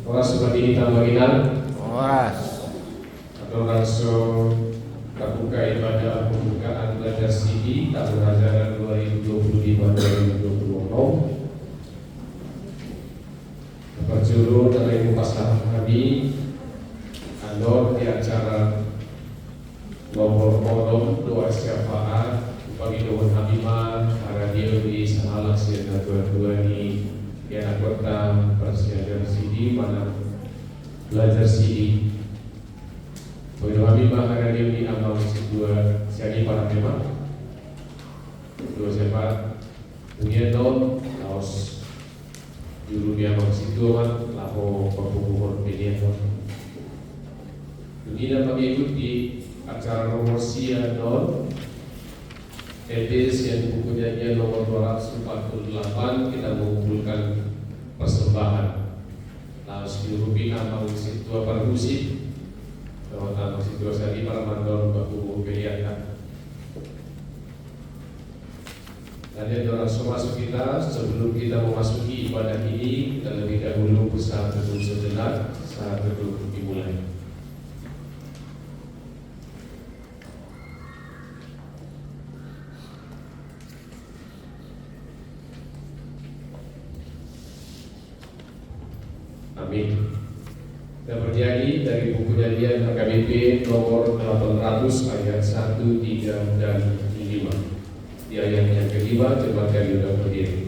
Oras seperti kita mengingat Oras. atau langsung buka ibadah pembukaan belajar CD tahun ajaran 2025-2026 berjudul dari pasal kami andor di acara nomor kolom doa syafaat bagi doa Habimah radio di salah siaga dua ini di anak kota persiapan CD mana belajar CD bagi doa Habimah radio di amal dua siaga para memang dua syafaat punya don kaos juru dia maksud dua laho pembukuan media ini dapat ikut di acara nomor siang non edis yang bukunya nomor 248 kita mengumpulkan persembahan lalu seluruh amal situa para musik atau amal situa sadi para mandor baku pilihan dan yang langsung masuk kita sebelum kita memasuki ibadah ini kita lebih dahulu berusaha teduh sejenak saat teduh dimulai. Amin. Dan bernyanyi dari buku nyanyian HKBP nomor 800 ayat 1, 3, dan 5. Di ayat yang kelima coba kali udah berdiri.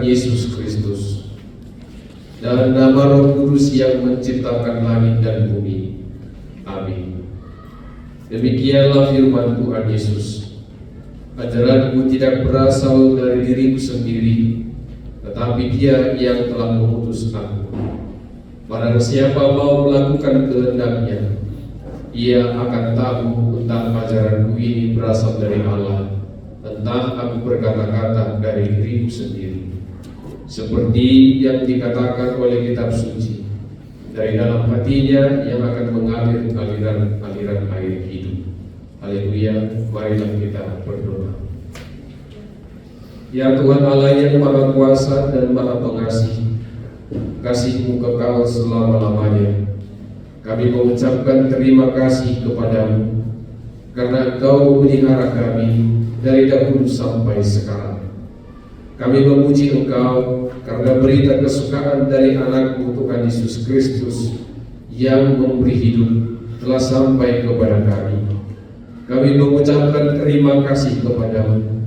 Yesus Kristus dan nama Roh Kudus yang menciptakan langit dan bumi. Amin. Demikianlah firman Tuhan Yesus. Ajaranku tidak berasal dari diriku sendiri, tetapi Dia yang telah mengutus aku. Barang siapa mau melakukan kehendaknya, ia akan tahu tentang ajaranku ini berasal dari Allah, tentang aku berkata-kata dari diriku sendiri. Seperti yang dikatakan oleh kitab suci, dari dalam hatinya yang akan mengalir aliran air hidup. Haleluya, marilah kita berdoa. Ya Tuhan Allah yang Maha Kuasa dan Maha Pengasih, kasih-Mu kekal selama-lamanya. Kami mengucapkan terima kasih kepadamu karena Engkau memelihara kami dari dahulu sampai sekarang. Kami memuji Engkau karena berita kesukaan dari anak-Mu Tuhan Yesus Kristus yang memberi hidup telah sampai kepada kami. Kami mengucapkan terima kasih kepadamu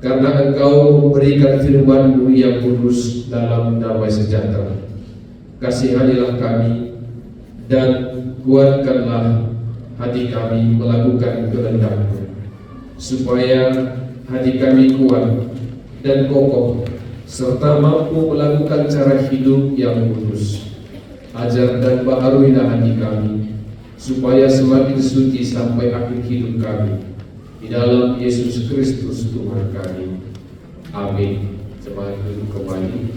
karena Engkau memberikan firman-Mu yang kudus dalam damai sejahtera. Kasihanilah kami dan kuatkanlah hati kami melakukan kehendak-Mu, supaya hati kami kuat dan kokoh serta mampu melakukan cara hidup yang kudus. Ajar dan baharuilah hati kami, supaya semakin suci sampai akhir hidup kami. Di dalam Yesus Kristus Tuhan kami. Amin. Jemaat duduk kembali.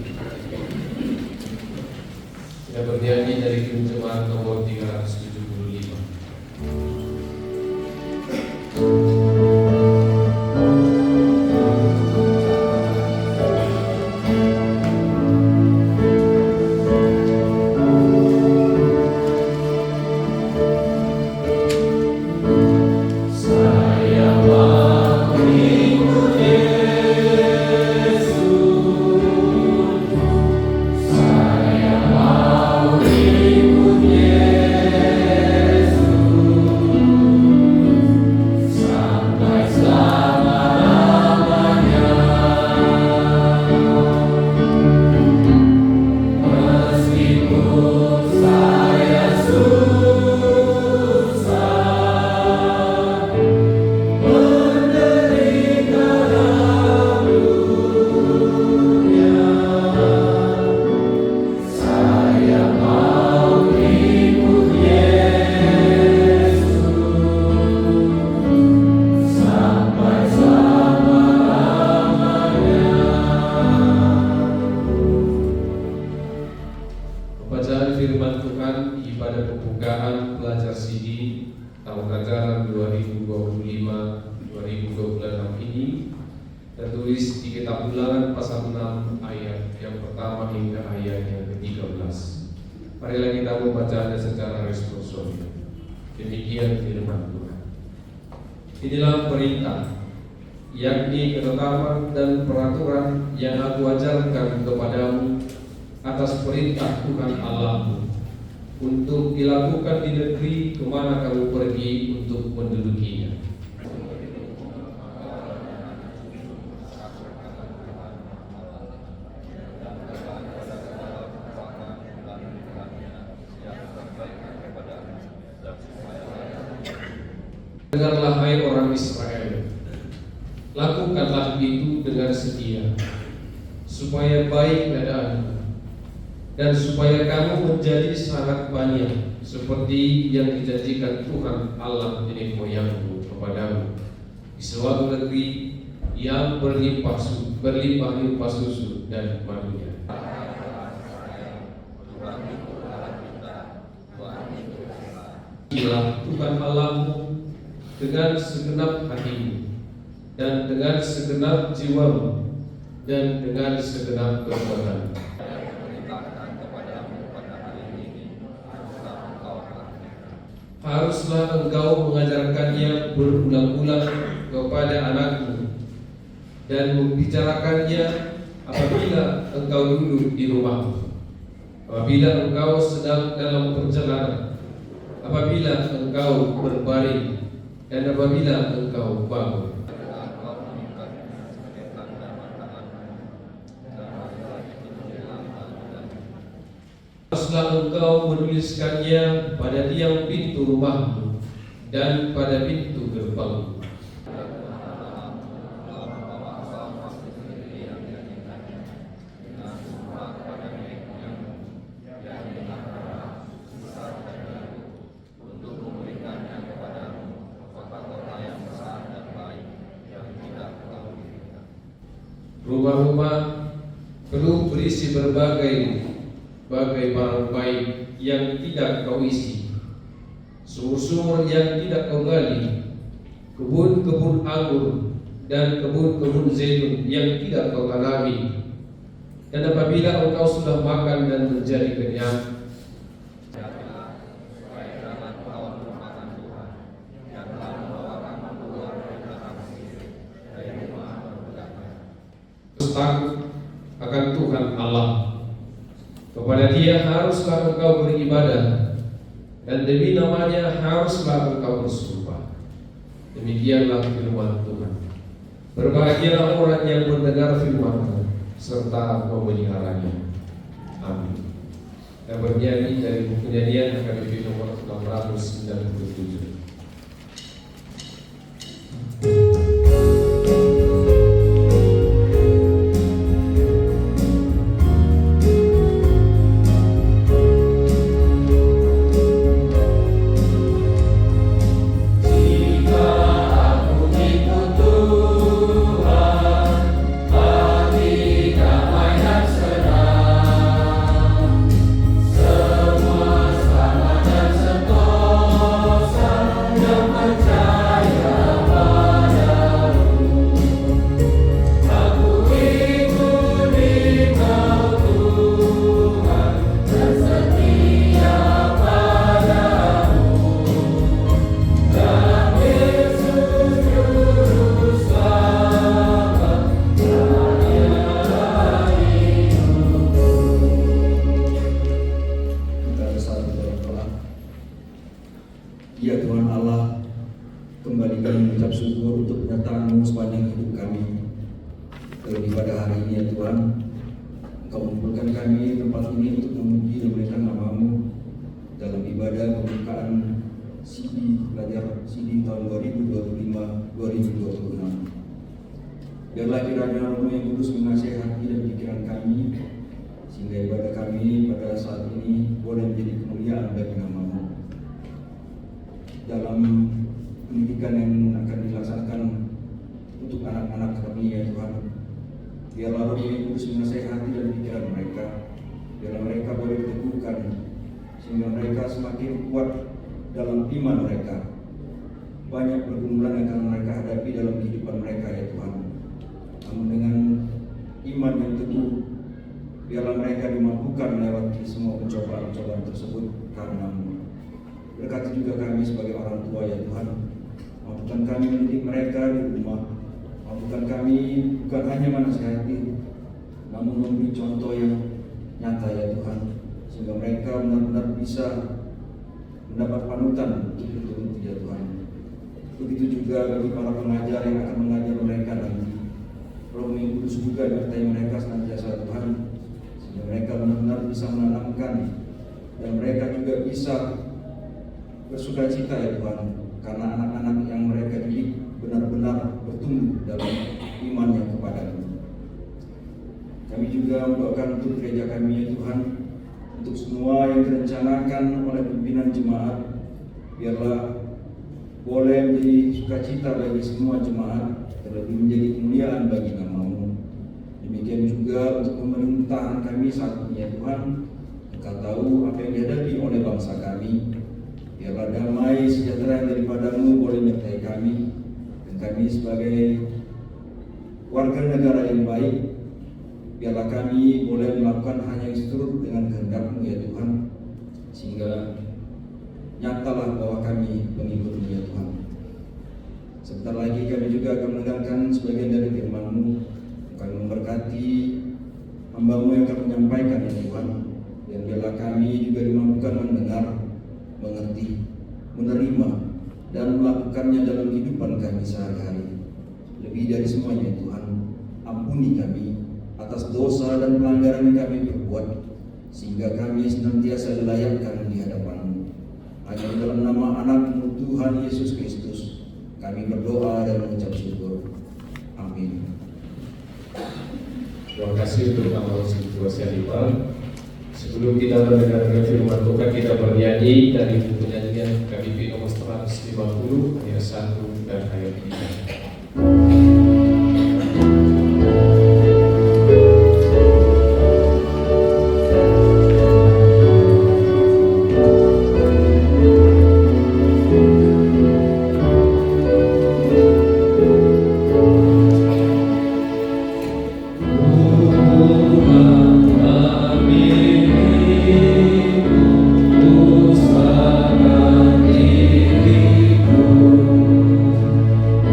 Kita bernyanyi dari jemaat nomor 375. Inilah perintah, yakni ketetapan dan peraturan yang aku ajarkan kepadamu atas perintah Tuhan Allahmu, untuk dilakukan di negeri kemana kamu pergi untuk mendudukinya. Dengarlah hai orang Israel, lakukanlah itu dengan setia, supaya baik keadaanmu, dan supaya kamu menjadi sangat banyak, seperti yang dijanjikan Tuhan Allah nenek moyangmu kepadamu, di suatu negeri yang berlimpah susu dan madunya. Inilah Tuhan Allahmu dengan segenap hatimu, dan dengan segenap jiwamu, dan dengan segenap kekuatanmu. Haruslah engkau mengajarkannya berulang-ulang kepada anakmu, dan membicarakannya apabila engkau duduk di rumahmu, apabila engkau sedang dalam perjalanan, apabila engkau berbaring, dan apabila engkau bangun. Haruslah engkau menuliskannya pada tiang pintu rumahmu dan pada pintu gerbangmu. Rumah-rumah perlu berisi berbagai barang baik yang tidak kau isi, sumur-sumur yang tidak kau gali, kebun-kebun anggur dan kebun-kebun zaitun yang tidak kau tanami. Dan apabila engkau sudah makan dan menjadi kenyang, takut akan Tuhan Allah. Kepada Dia haruslah engkau beribadah, dan demi namanya haruslah engkau bersumpah. Demikianlah firman Tuhan. Berbahagialah orang yang mendengar firman-Mu serta memeliharanya. Amin. Kita bernyanyi dari buku nyanyian KBP nomor 697. Ya Tuhan Allah, kembali kami mengucap syukur untuk kedatangan-Mu sepanjang hidup kami. Terlebih pada hari ini ya Tuhan, Engkau mengumpulkan kami di tempat ini untuk memuji dan memuliakan nama-Mu dalam ibadah pembukaan pelajar CD tahun 2025-2026. Biarlah kiranya Roh yang Kudus menasihati dan pikiran kami, sehingga ibadah kami pada saat ini boleh menjadi kemuliaan bagi nama-Mu. Dalam pendidikan yang akan dilaksanakan untuk anak-anak kami ya Tuhan, biarlah Roh yang Kudus menasihati dan pikiran mereka, biarlah mereka boleh diteguhkan sehingga mereka semakin kuat dalam iman mereka. Banyak pergumulan yang akan mereka hadapi dalam kehidupan mereka ya Tuhan, namun dengan iman yang teguh, biarlah mereka dimampukan melewati semua pencobaan-pencobaan tersebut karena-Mu. Berkati juga kami sebagai orang tua ya Tuhan, mampukan kami mendidik mereka di rumah, mampukan kami bukan hanya menasihati, namun memberi contoh yang nyata ya Tuhan, sehingga mereka benar-benar bisa mendapat panutan untuk itu ya Tuhan. Begitu juga bagi para pengajar yang akan mengajar mereka nanti, Roh yang Kudus juga menyertai mereka senantiasa Tuhan, sehingga mereka benar-benar bisa menanamkan dan mereka juga bisa bersuka cita ya Tuhan, karena anak-anak yang mereka didik benar-benar bertumbuh dalam imannya kepada-Mu. Kami juga mendoakan untuk gereja kami ya Tuhan, untuk semua yang direncanakan oleh pimpinan jemaat, biarlah boleh menjadi sukacita bagi semua jemaat, terlebih menjadi kemuliaan bagi nama-Mu. Demikian juga untuk pemerintahan kami saat ini ya Tuhan, Engkau tahu apa yang dihadapi oleh bangsa kami. Biarlah damai sejahtera yang daripada-Mu boleh menyertai kami, dan kami sebagai warga negara yang baik, biarlah kami boleh melakukan hal yang seturut dengan kehendak-Mu ya Tuhan, sehingga nyatalah bahwa kami pengikut-Mu ya Tuhan. Sebentar lagi kami juga akan mendengarkan sebagian dari firman-Mu. Kami memberkati hamba-Mu yang akan menyampaikan ya Tuhan, dan biarlah kami juga dimampukan mendengar, mengerti, menerima, dan melakukannya dalam kehidupan kami sehari-hari. Lebih dari semuanya Tuhan, ampuni kami atas dosa dan pelanggaran yang kami perbuat, sehingga kami senantiasa dilayakkan di hadapan-Mu. Hanya dalam nama anak-Mu Tuhan Yesus Kristus kami berdoa dan mengucap syukur. Amin. Terima kasih untuk Bapak Ibu Syarifah. Sebelum kita mendengarkan firman Tuhan, kita bernyanyi dari buku nyanyian KBP nomor 150 ayat 1 dan ayat 3.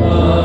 Oh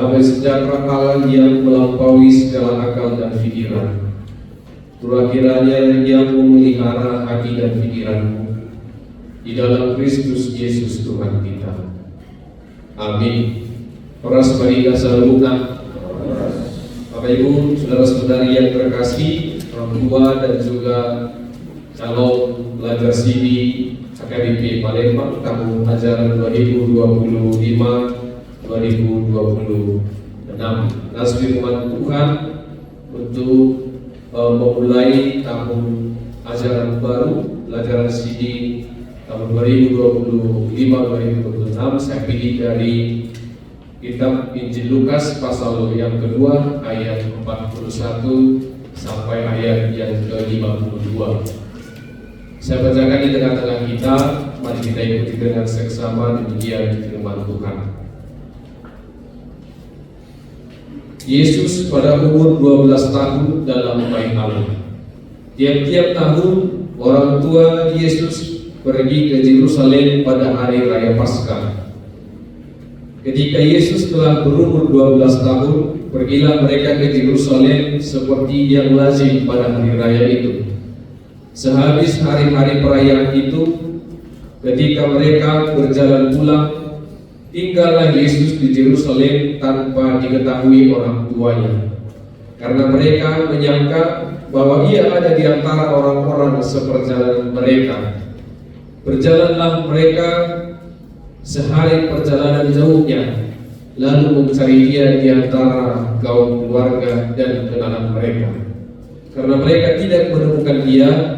Damai sejahtera Allah yang melampaui segala akal dan pikiran, itulah kiranya yang memelihara hati dan pikiranmu di dalam Kristus Yesus Tuhan kita. Amin. Horas mari kita buka. Bapak Ibu, saudara-saudari yang terkasih, orang tua dan juga calon pelajar sini AKBP Palembang tahun ajaran 2025-2026. Nas firman Tuhan untuk memulai tahun ajaran baru pelajaran sini tahun 2025-2026 saya pilih dari kitab Injil Lukas pasal yang kedua ayat 41 sampai ayat yang ke-52. Saya bacakan di tengah-tengah kita, mari kita ikuti dengan seksama demikian firman Tuhan. Yesus pada umur 12 tahun dalam bait Allah. Tiap-tiap tahun orang tua Yesus pergi ke Yerusalem pada hari raya Paskah. Ketika Yesus telah berumur 12 tahun, pergilah mereka ke Yerusalem seperti yang lazim pada hari raya itu. Sehabis hari-hari perayaan itu, ketika mereka berjalan pulang, tinggallah Yesus di Yerusalem tanpa diketahui orang tuanya, karena mereka menyangka bahwa ia ada di antara orang-orang seperjalanan mereka. Berjalanlah mereka sehari perjalanan jauhnya, lalu mencari dia di antara kaum keluarga dan kenalan mereka. Karena mereka tidak menemukan dia,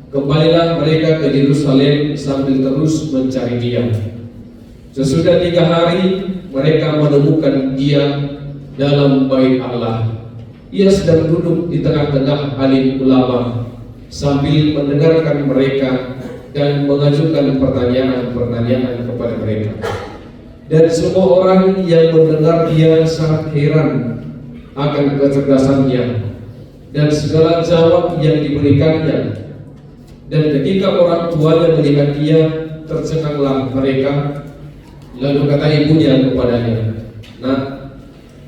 kembalilah mereka ke Yerusalem sambil terus mencari dia. Sesudah 3 hari, mereka menemukan dia dalam bait Allah. Ia sedang duduk di tengah-tengah alim ulama sambil mendengarkan mereka dan mengajukan pertanyaan-pertanyaan kepada mereka. Dan semua orang yang mendengar dia sangat heran akan kecerdasannya dan segala jawab yang diberikannya. Dan ketika orang tuanya melihat dia, tercenganglah mereka. Lalu kata ibunya kepadanya, "Nak,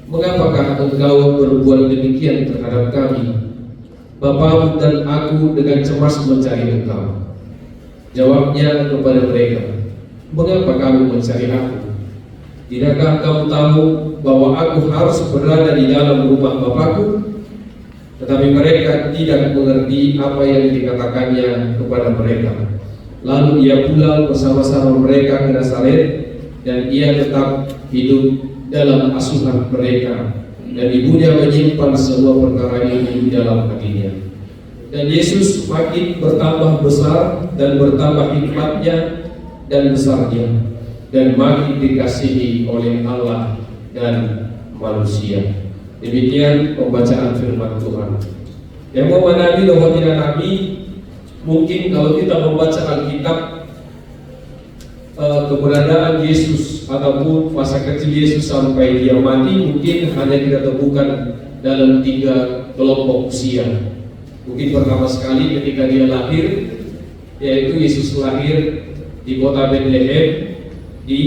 mengapakah engkau berbuat demikian terhadap kami? Bapamu dan aku dengan cemas mencari engkau." Jawabnya kepada mereka, "Mengapa kamu mencari aku? Tidakkah kamu tahu bahwa aku harus berada di dalam rumah Bapakku?" Tetapi mereka tidak mengerti apa yang dikatakannya kepada mereka. Lalu ia pulang bersama-sama mereka ke Nazaret, dan ia tetap hidup dalam asuhan mereka, dan ibunya menyimpan semua perkara ini di dalam hatinya. Dan Yesus makin bertambah besar dan bertambah hikmatnya dan besarnya, dan makin dikasihi oleh Allah dan manusia. Demikian pembacaan firman Tuhan. Yang mau nabi dan tidak nabi, mungkin kalau kita membaca Alkitab, keberadaan Yesus ataupun masa kecil Yesus sampai dia mati mungkin hanya kita temukan dalam 3 kelompok usia. Mungkin pertama sekali ketika dia lahir, yaitu Yesus lahir di kota Bethlehem di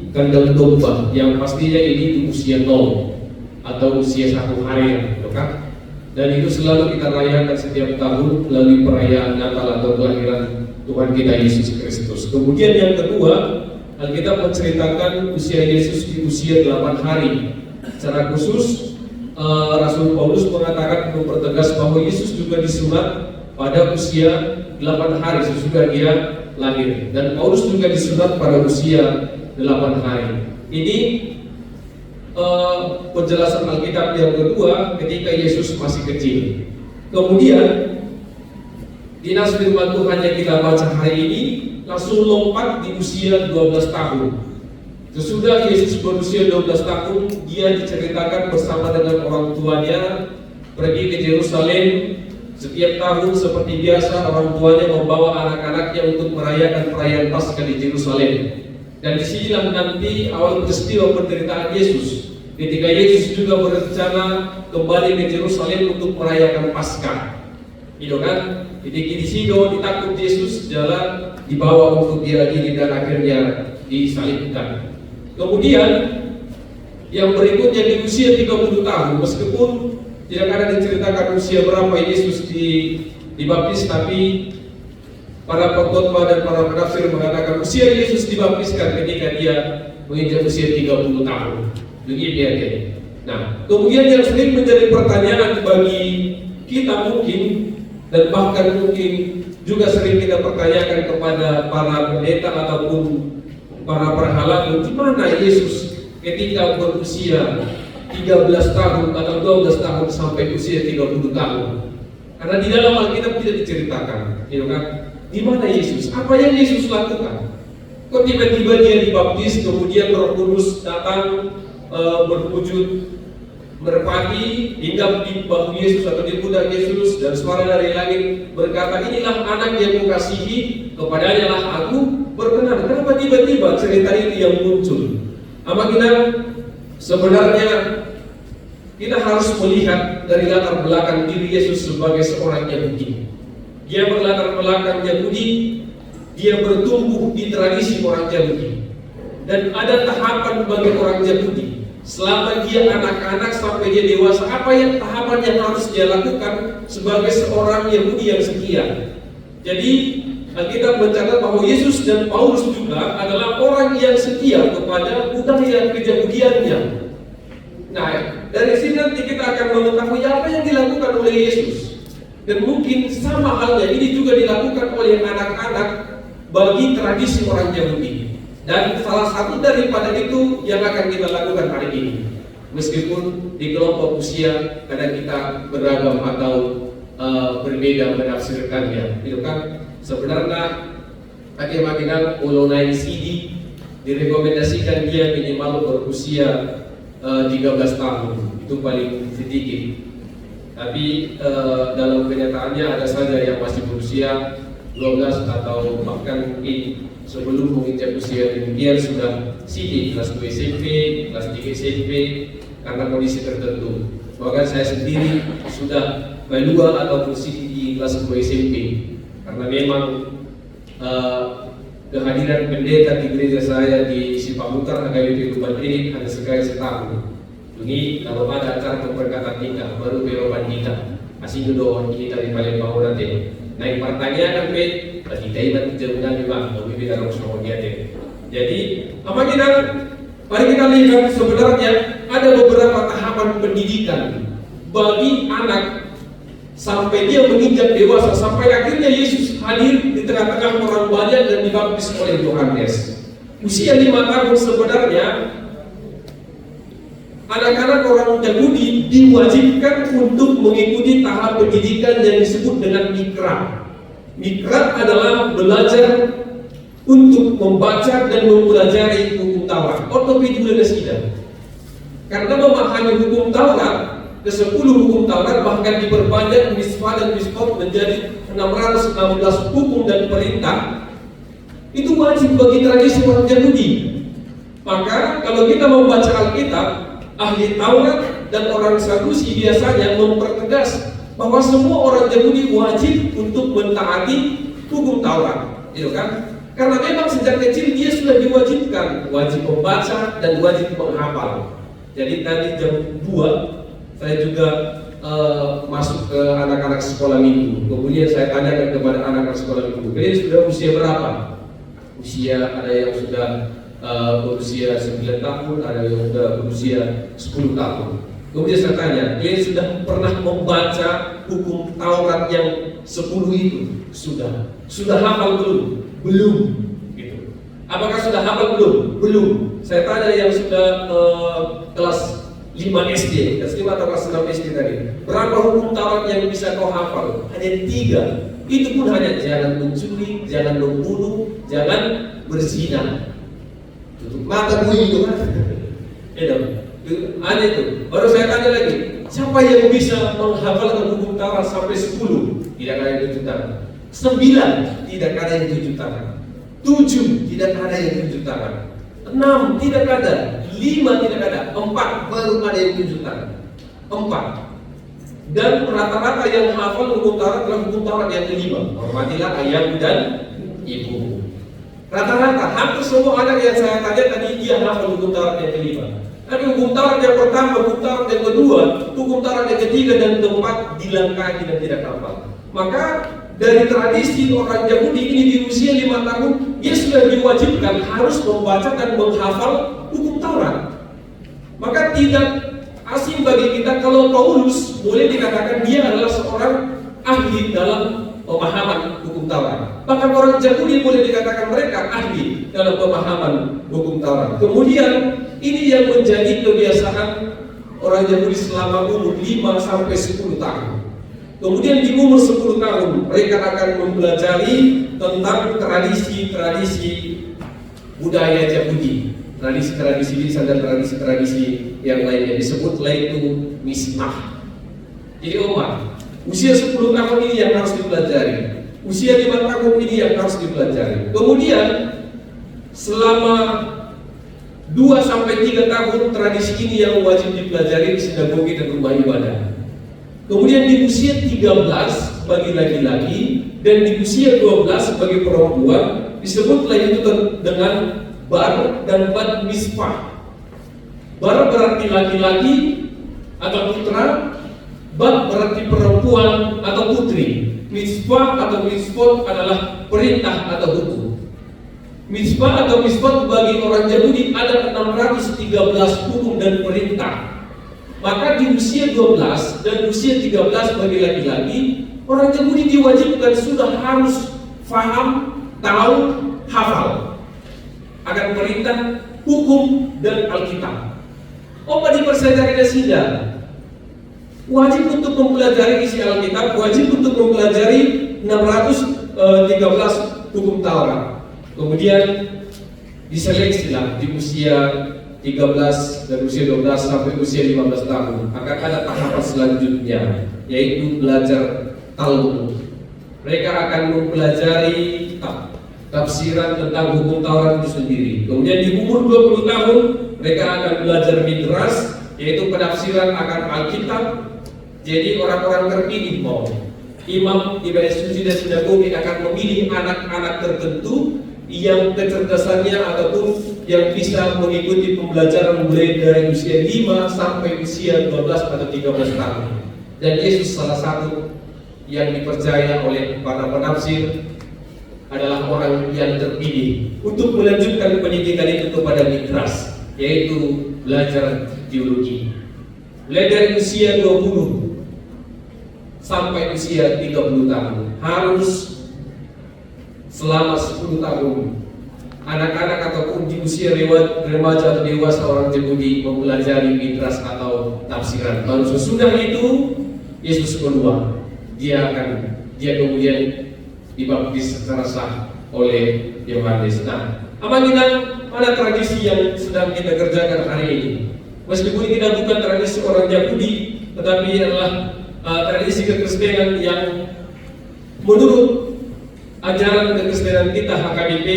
kandang domba, yang pastinya ini di usia 0 atau usia 1 hari, kan? Dan itu selalu kita rayakan setiap tahun melalui perayaan Natal atau kelahiran Tuhan kita Yesus Kristus. Kemudian yang kedua, Alkitab menceritakan usia Yesus di usia 8 hari. Secara khusus Rasul Paulus mengatakan untuk bertegas bahwa Yesus juga disunat pada usia 8 hari sesudah dia lahir, dan Paulus juga disunat pada usia 8 hari. Ini penjelasan Alkitab yang kedua ketika Yesus masih kecil. Kemudian di nas firman Tuhan yang kita baca hari ini langsung lompat di usia 12 tahun. Sesudah Yesus berusia 12 tahun, dia diceritakan bersama dengan orang tuanya pergi ke Yerusalem. Setiap tahun seperti biasa orang tuanya membawa anak-anaknya untuk merayakan perayaan Paskah di Yerusalem. Dan disinilah nanti awal peristiwa penderitaan Yesus, ketika Yesus juga berencana kembali ke Yerusalem untuk merayakan Paskah. Itu kan? Di situ ditakut Yesus jalan dibawa untuk diadili dan akhirnya disalibkan. Kemudian Yang berikutnya di usia 30 tahun, meskipun tidak ada diceritakan usia berapa Yesus dibaptis, tapi para pengkhotbah dan para penafsir mengatakan usia Yesus dibaptiskan ketika dia menginjak usia 30 tahun. Begitu ya. Nah, kemudian yang sering menjadi pertanyaan bagi kita mungkin, dan bahkan mungkin juga sering kita pertanyakan kepada para pendeta ataupun para perhalangan, di mana Yesus ketika berusia 13 tahun atau 12 tahun sampai usia 30 tahun? Karena di dalam Alkitab tidak diceritakan, gitu kan? Di mana Yesus? Apa yang Yesus lakukan? Kok tiba-tiba dia dibaptis, kemudian Roh Kudus datang berwujud merpati, hinggap di bahu Yesus atau di pundak Yesus, dan suara dari langit berkata, inilah anak yang kukasihi, kepadanya lah aku berkenan. Kenapa tiba-tiba cerita itu yang muncul? Apa kita sebenarnya kita harus melihat dari latar belakang diri Yesus sebagai seorang Yahudi. Dia berlatar belakang Yahudi, dia bertumbuh di tradisi orang Yahudi, dan ada tahapan bagi orang Yahudi. Selama dia anak-anak sampai dia dewasa, apa yang tahapan yang harus dia lakukan sebagai seorang Yahudi yang setia. Jadi Alkitab mencatat bahwa Yesus dan Paulus juga adalah orang yang setia kepada budaya keyahudiannya. Nah, dari sini nanti kita akan mengetahui apa yang dilakukan oleh Yesus. Dan mungkin sama halnya ini juga dilakukan oleh anak-anak bagi tradisi orang Yahudi. Dan salah satu daripada itu yang akan kita lakukan hari ini. Meskipun di kelompok usia kadang kita beragam atau berbeda menafsirkannya, itu kan sebenarnya hakim-hakim ulunai CD direkomendasikan dia minimal berusia 13 tahun, itu paling sedikit. Tapi dalam kenyataannya ada saja yang masih berusia 12 atau bahkan mungkin sebelum menginjak usia demikian sudah CD kelas 2 SMP, kelas 3 SMP karena kondisi tertentu. Bahkan saya sendiri sudah kedua atau CD di kelas 2 SMP karena memang kehadiran pendeta di gereja saya di Sipamutar HKBP Tuban ini hanya sekali setahun. Ini kalau ada acara pemberkatan nikah baru berobat kita asing doon kita di Palembang nanti. Nah, yang pertanyaan kan kita ini tidak juga lebih beda sama dia. Jadi apa kita? Mari kita lihat sebenarnya ada beberapa tahapan pendidikan bagi anak sampai dia menginjak dewasa, sampai akhirnya Yesus hadir di tengah-tengah orang banyak dan dibaptis oleh Yohanes. Usia 5 tahun sebenarnya anak-anak orang Yahudi diwajibkan untuk mengikuti tahap pendidikan yang disebut dengan mikra. Mikra adalah belajar untuk membaca dan mempelajari hukum Taurat. Karena memahami hukum Taurat, ke-10 hukum Taurat bahkan diperbanyak misfah dan miskot menjadi 616 hukum dan perintah. Itu wajib bagi tradisi orang Yahudi. Maka kalau kita membaca Alkitab, ahli Taurat dan orang Sadusi biasanya mempertegas bahwa semua orang Yahudi wajib untuk mentaati hukum Taurat, gitu kan? Karena memang sejak kecil dia sudah diwajibkan wajib membaca dan wajib menghafal. Jadi tadi jam 2 saya juga masuk ke anak-anak sekolah minggu. Kemudian saya tanyakan kepada anak-anak sekolah minggu, kalian sudah usia berapa? Usia ada yang sudah berusia 9 tahun, ada yang sudah berusia 10 tahun. Kemudian saya tanya, kalian sudah pernah membaca hukum Taurat yang 10 itu? Sudah hafal belum? Belum. Gitu. Apakah sudah hafal belum? Belum. Saya tanya yang sudah kelas 5 SD, kelas 5 atau kelas 6 SD tadi, berapa hukum Taurat yang bisa kau hafal? Hanya 3. Itu pun hanya jangan mencuri, jangan membunuh, jangan berzina. Tutup mata bunyi itu kan? Ada itu. Baru saya tanya lagi, siapa yang bisa menghafalkan hukum Taurat sampai 10? Tidak ada yang 7 tangan. 9, tidak ada yang 7 tangan. 7, tidak ada yang 7 tangan. 6, tidak ada. 5, tidak ada. 4, baru ada yang 7 tangan. 4. Dan rata-rata yang hafal hukum Taurat adalah hukum Taurat yang kelima. Hormatilah ayahmu dan ibumu. Rata-rata, hampir semua anak yang saya tanya tadi dia hafal hukum Taurat yang kelima. Tapi hukum Taurat yang pertama, hukum Taurat yang kedua, hukum Taurat yang ketiga dan keempat dilangkahi dan tidak hafal. Maka dari tradisi orang Yahudi ini di usia 5 tahun, dia sudah diwajibkan harus membaca dan menghafal hukum Taurat. Maka tidak asing bagi kita kalau Paulus boleh dikatakan dia adalah seorang ahli dalam pemahaman hukum Taurat. Bahkan orang Yahudi boleh dikatakan mereka ahli dalam pemahaman hukum Taurat. Kemudian ini yang menjadi kebiasaan orang Yahudi selama umur 5 sampai 10 tahun. Kemudian di umur 10 tahun mereka akan mempelajari tentang tradisi-tradisi budaya Yahudi, tradisi-tradisi lisan dan tradisi-tradisi yang lainnya, disebutlah itu misnah. Jadi usia 10 tahun ini yang harus dipelajari, usia 5 tahun ini yang harus dipelajari. Kemudian selama 2 sampai 3 tahun tradisi ini yang wajib dipelajari di sinagoge dan rumah ibadah. Kemudian di usia 13 bagi laki-laki dan di usia 12 bagi perempuan disebutlah itu dengan bar dan bat mitzvah. Bar berarti laki-laki atau putra, bat berarti perempuan atau putri. Mitzvah atau mitzvot adalah perintah atau hukum. Mitzvah atau mitzvot bagi orang Yahudi ada 613 hukum dan perintah. Maka di usia 12 dan usia 13 bagi laki-laki, orang Yahudi diwajibkan sudah harus faham, tahu, hafal akan perintah, hukum, dan Alkitab. Dipercayai tidak? Wajib untuk mempelajari isi Alkitab, wajib untuk mempelajari 613 hukum Taurat. Kemudian diseleksilah di usia 13 dan usia 12 sampai usia 15 tahun akan ada tahapan selanjutnya, yaitu belajar Talmud. Mereka akan mempelajari tafsiran tentang hukum Taurat itu sendiri. Kemudian di umur 20 tahun mereka akan belajar Midrash, yaitu penafsiran akan Alkitab. Jadi orang-orang terpilih imam di bait suci dan sinagoge akan memilih anak-anak tertentu yang kecerdasannya ataupun yang bisa mengikuti pembelajaran mulai dari usia 5 sampai usia 12 atau 13 tahun. Dan Yesus salah satu yang dipercaya oleh para penafsir adalah orang yang terpilih untuk melanjutkan pendidikan itu kepada Midrash, yaitu belajar teologi. Mulai dari usia 20 sampai usia 30 tahun harus selama 10 tahun anak-anak ataupun di usia remaja atau dewasa orang Yahudi mempelajari Midrash atau tafsiran. Lalu sesudah itu Yesus keluar, dia kemudian dibaptis secara sah oleh Yohanes. Nah, mana tradisi yang sedang kita kerjakan hari ini? Meskipun kita bukan tradisi orang Yahudi, tetapi adalah tradisi kekristenan yang menurut ajaran kekristenan kita HKBP,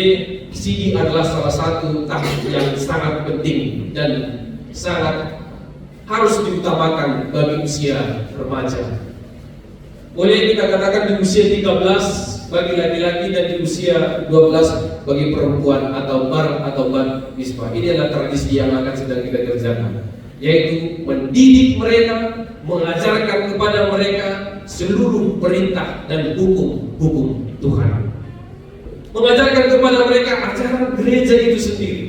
CD adalah salah satu tahap yang sangat penting dan sangat harus diutamakan bagi usia remaja. Boleh kita katakan di usia 13 bagi laki-laki dan di usia 12 bagi perempuan atau bar atau bat mitzvah. Ini adalah tradisi yang akan sedang kita kerjakan, yaitu mendidik mereka, mengajarkan kepada mereka seluruh perintah dan hukum Tuhan. Mengajarkan kepada mereka ajaran gereja itu sendiri.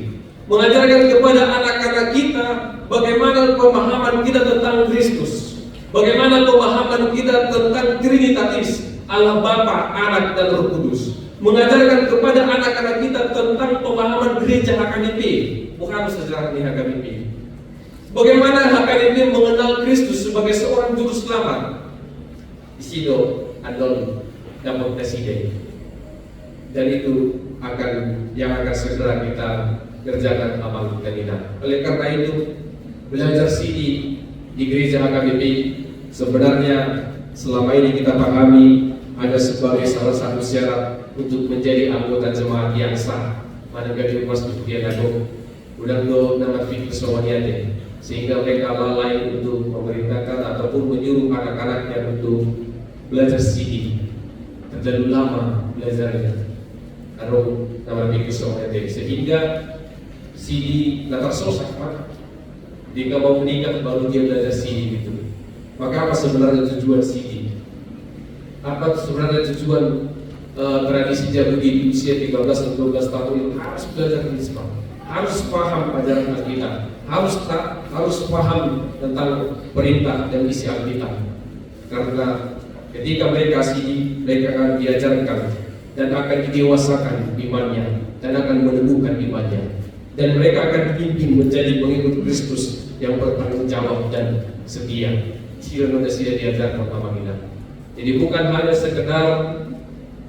Mengajarkan kepada anak-anak kita bagaimana pemahaman kita tentang Kristus, bagaimana pemahaman kita tentang Trinitatis, Allah Bapa, Anak, dan Roh Kudus. Mengajarkan kepada anak-anak kita tentang pemahaman gereja HKBP, bukan sejarah di HKBP. Bagaimana HKBP mengenal Kristus sebagai seorang juru selamat. Isido, Adon, dan Presiden. Dan itu yang akan segera kita kerjakan amal kita. Oleh karena itu, belajar CD di gereja HKBP sebenarnya selama ini kita pahami ada sebagai salah satu syarat untuk menjadi anggota jemaat yang sah. Manakala masuk dia nado, udah nama fikir semuanya, sehingga mereka lalai untuk memerintahkan ataupun menyuruh anak-anaknya untuk belajar CD. Terlalu lama belajarnya. Nama fikir semuanya, sehingga CD nggak tersosak, Jika mau menikah baru dia belajar CD gitu. Maka apa sebenarnya tujuan CD? Apa sebenarnya tujuan tradisi jago di usia 13 atau 12 tahun itu harus belajar Islam, harus paham ajaran Alkitab, harus paham tentang perintah dan isi Alkitab. Karena ketika mereka CD, mereka akan diajarkan dan akan didewasakan imannya dan akan meneguhkan imannya, dan mereka akan dipimpin menjadi pengikut Kristus yang bertanggung jawab dan setia. Sirna diajarkan pertama kita. Jadi bukan hanya sekedar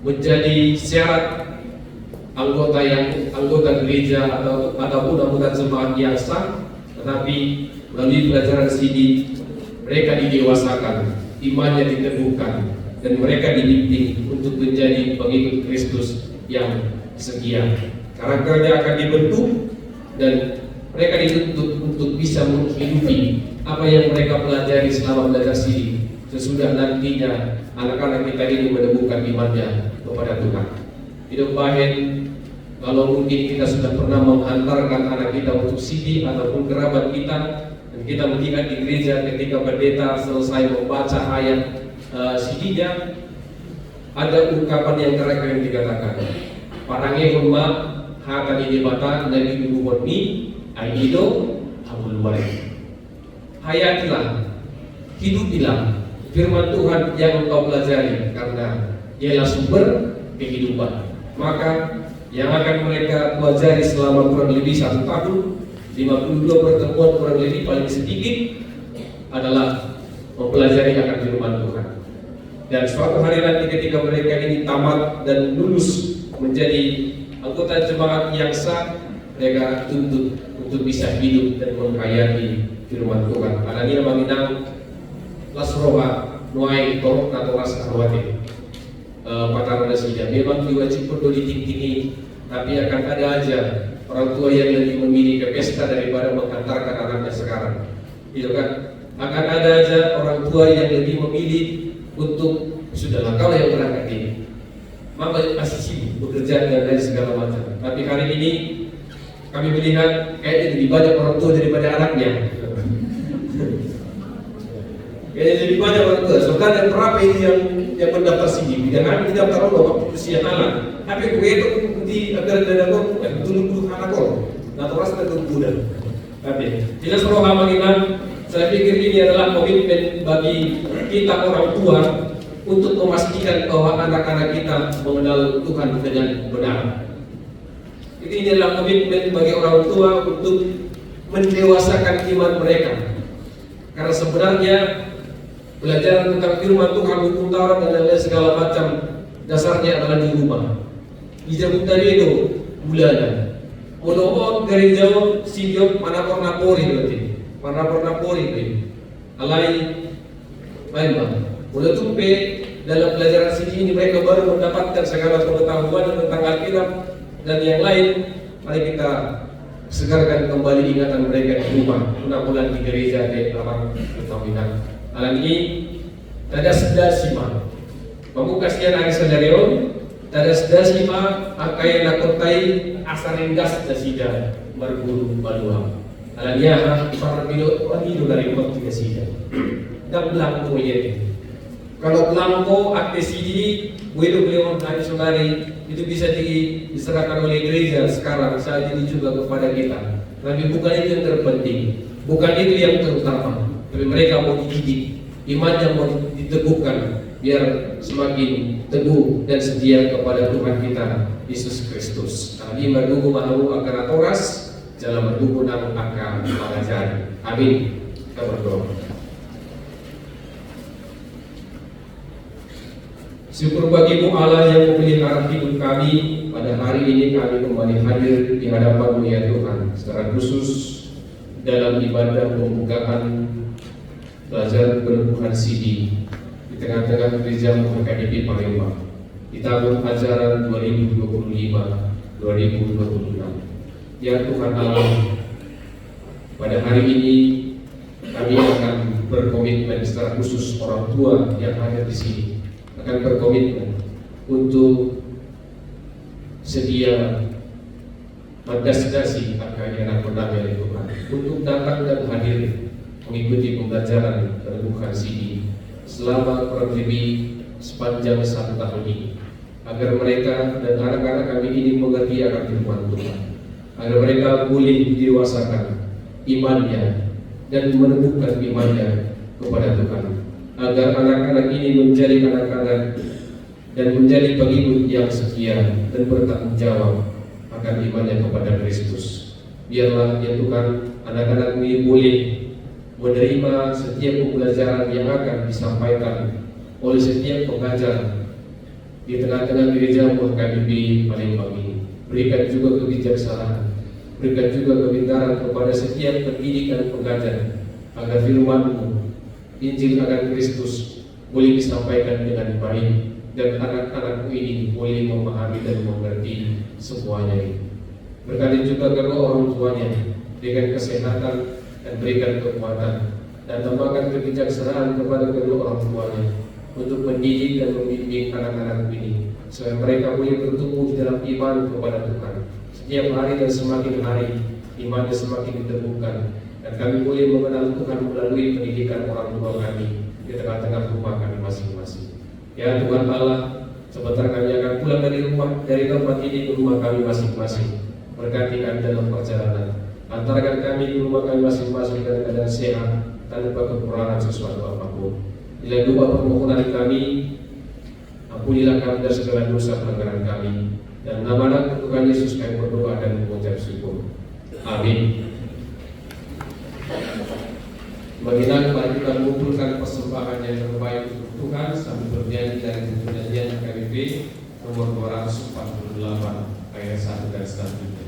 menjadi syarat anggota gereja ataupun anggota jemaat yang sah, tetapi melalui pelajaran CD mereka didewasakan, imannya diteguhkan, dan mereka dibimbing untuk menjadi pengikut Kristus yang setia. Karakternya akan dibentuk dan mereka dituntut untuk bisa menghidupi apa yang mereka pelajari selama belajar CD, sesudah nantinya anak-anak kita ini menemukan imannya kepada Tuhan. Tidak baik kalau mungkin kita sudah pernah menghantarkan anak kita untuk CD ataupun kerabat kita, dan kita melihat di gereja ketika pendeta selesai membaca ayat CD-nya, ada ungkapan yang terakhir yang dikatakan, "Parangehon ma hata ini bata nabi nubuhon mi aido abul warid." Hayatilah, hidupilah firman Tuhan yang engkau pelajari, karena ialah sumber kehidupan. Maka yang akan mereka pelajari selama kurang lebih 1 tahun, 52 pertemuan kurang lebih paling sedikit adalah mempelajari akan firman Tuhan. Dan suatu hari nanti ketika mereka ini tamat dan lulus menjadi anggota jemaat yang sah, mereka tuntut untuk bisa hidup dan menghayati firman Tuhan. Anania Maminang Lasroha Nuai Torok atau Ras Arwati Patarana Sida. Memang diwajibkan politik ini, tapi akan ada aja orang tua yang lebih memilih ke pesta daripada menghantarkan anaknya sekarang, gitu kan? Akan ada aja orang tua yang lebih memilih untuk sudahlah kalau yang berangkat ini, mama masih sibuk bekerja dan lain segala macam. Tapi hari ini kami melihat kayaknya lebih banyak orang tua daripada anaknya. Kayaknya lebih banyak orang tua. Sebenarnya berapa ini yang mendaftar sini? Jangan kita taruh bahwa usia anak. Tapi begitu di agar ada kok tunggu anak kok. Nah terus kita tunggu. Tapi jelas roh kita. Saya pikir ini adalah komitmen bagi kita orang tua untuk memastikan bahwa anak-anak kita mengenal Tuhan dengan benar. Ini adalah komitmen bagi orang tua untuk mendewasakan iman mereka. Karena sebenarnya belajar tentang firman Tuhan, hukum Taurat dan lain segala macam dasarnya adalah di rumah. Di Jabut tadi itu bulanan. Monohon dari jauh sidiok mana pernah pori berarti. Mana pernah pori itu. Alai lain bang. Mulai tumpe dalam pelajaran sini ini mereka baru mendapatkan segala pengetahuan tentang Alkitab dan yang lain. Mari kita segarkan kembali ingatan mereka di rumah. Pulang di gereja di Alang Utaminan. Alang ini tada sedasima. Pemukasian hari sadarion tada sedasima akai nakotai asaringgas dasida berburu baluang. Alanya parabilo pamilu dari waktu dasida. Dan belangko ini. Kalau belangko akte sidi, beliau hari saudari itu bisa diserahkan oleh gereja sekarang saat ini juga kepada kita. Tapi bukan itu yang terpenting, bukan itu yang terutama. Tapi mereka mau dididik, imannya mau diteguhkan biar semakin teguh dan setia kepada Tuhan kita Yesus Kristus. Kami berdoa mahu akan atoras, jalan berdoa namun akan mengajari. Amin. Kita berdoa. Syukur bagimu Allah yang memelihara hidup kami. Pada hari ini kami kembali hadir di hadapan-Mu ya Tuhan, secara khusus dalam ibadah pembukaan belajar peneguhan CD di tengah-tengah gereja HKBP Palembang di tahun ajaran 2025-2026. Ya Tuhan Allah, pada hari ini kami akan berkomitmen secara khusus orang tua yang hadir di sini akan berkomitmen untuk sedia mendasdasi akan era penampilan Tuhan untuk datang dan hadir mengikuti pembelajaran Renungan CD selama kurang lebih sepanjang 1 tahun ini, agar mereka dan anak-anak kami ini mengerti akan firman Tuhan, agar mereka boleh didewasakan imannya dan menumbuhkan imannya kepada Tuhan, agar anak-anak ini menjadi anak-anak dan menjadi pengikut yang setia dan bertanggung jawab akan imannya kepada Kristus. Biarlah ya Tuhan, anak-anak ini boleh menerima setiap pembelajaran yang akan disampaikan oleh setiap pengajar di tengah-tengah gereja KBP Palembang ini. Berikan juga kebijaksanaan, berikan juga kepintaran kepada setiap pendidik dan pengajar, agar firman-Mu, Injil akan Kristus, boleh disampaikan dengan baik dan anak-anakku ini boleh memahami dan mengerti semuanya ini. Berkati juga kedua orang tuanya dengan kesehatan dan berikan kekuatan, dan tambahkan kebijaksanaan kepada kedua orang tuanya untuk mendidik dan membimbing anak-anak ini, supaya mereka boleh bertumbuh dalam iman kepada Tuhan. Setiap hari dan semakin hari imannya semakin ditemukan, dan kami boleh mengenal Tuhan melalui pendidikan orang tua kami di tengah-tengah rumah kami masing-masing. Ya Tuhan Allah, sebentar kami akan pulang dari tempat ini ke rumah kami masing-masing. Berkati kami dalam perjalanan, antarkan kami ke rumah kami masing-masing dalam keadaan sehat tanpa kekurangan sesuatu apapun. Bila doa permohonan kami, ampunilah kami dari segala dosa pelanggaran kami, dan nama anak Tuhan Yesus kami berdoa dan mengucap syukur. Amin. Baginda, mari kita mengumpulkan persembahan yang terbaik untuk Tuhan sambil bernyanyi dari penyanyian KBP nomor 248 ayat 1 dan selanjutnya.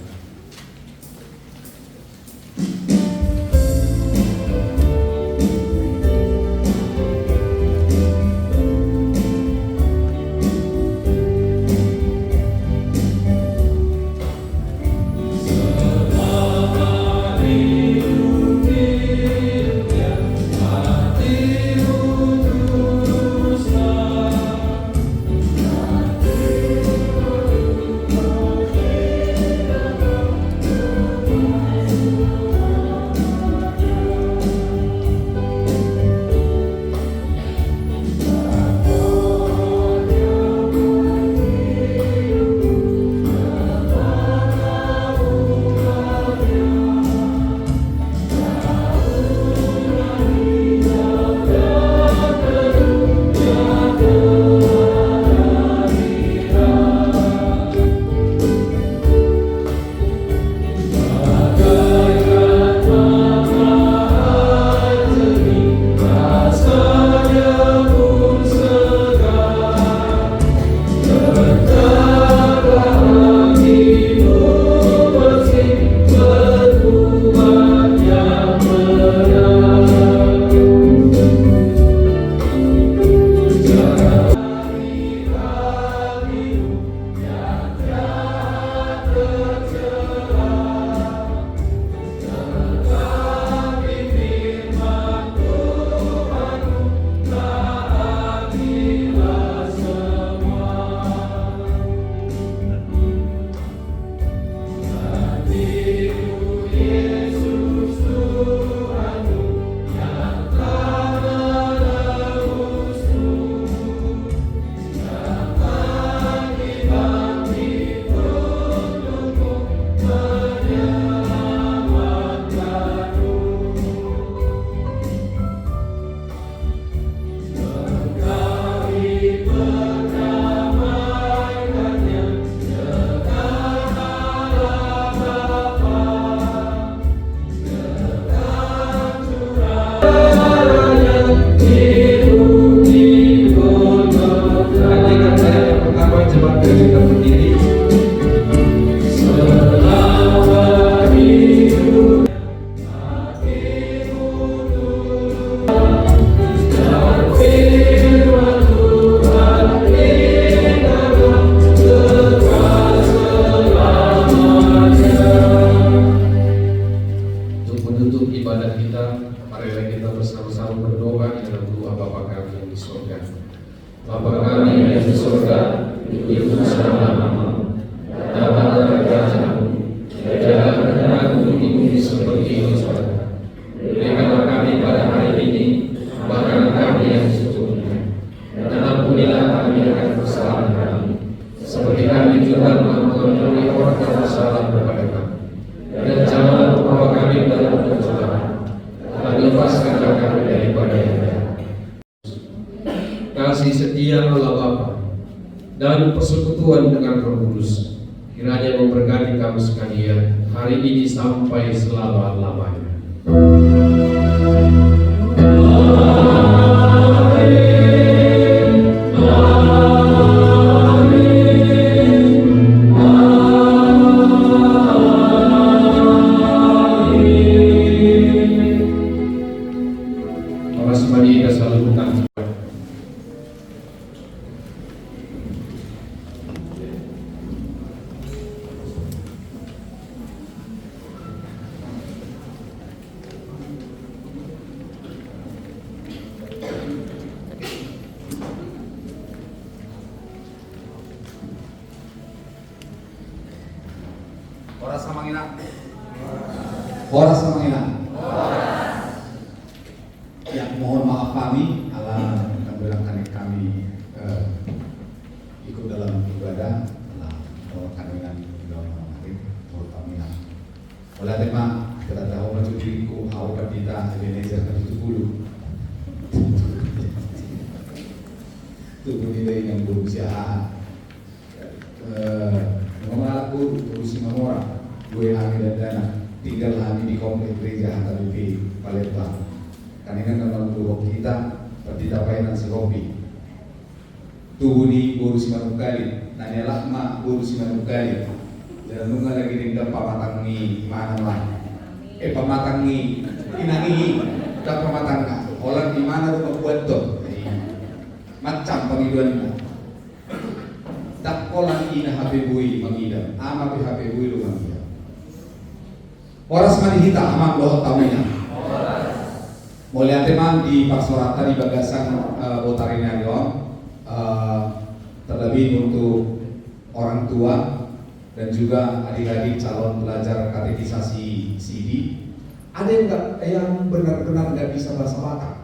bebaskanlah kami daripada yang jahat. Kasih setia Allah Bapa dan persekutuan dengan Roh Kudus kiranya memberkati kami sekalian hari ini sampai selama-lamanya. Mari kita selalu bertanya. Horas Samangina. Horas Samangina. Ya, mohon maaf kami ala keberangkatan kami ikut dalam ibadah dalam kandungan dalam hari Samangina. Oleh tema kita tahu mencuciku awal kita Indonesia itu dulu. Itu nilai yang berusia mengaku urusi Mamora, gue kami dan dana tinggal kami di komplek gereja HKBP Palembang. Karena kan dalam tubuh kita terdapat nasi kopi. Tubuh di urusi manukali, nanya lakma urusi manukali. Dan nunga lagi dengan pamatangi mana lah. Pamatangi inangi tak pamatanga. Orang di mana rumah buat tuh. Macam pengiduan. Tak kolan ina HP bui mangida, ama HP bui lu mangida. Horas manihita amang doh tawina. Mulia teman di Pasorata di Bagasan Botarin Arion, terlebih untuk orang tua dan juga adik-adik calon pelajar katekisasi CD. Ada yang benar-benar nggak bisa bahasa Batak?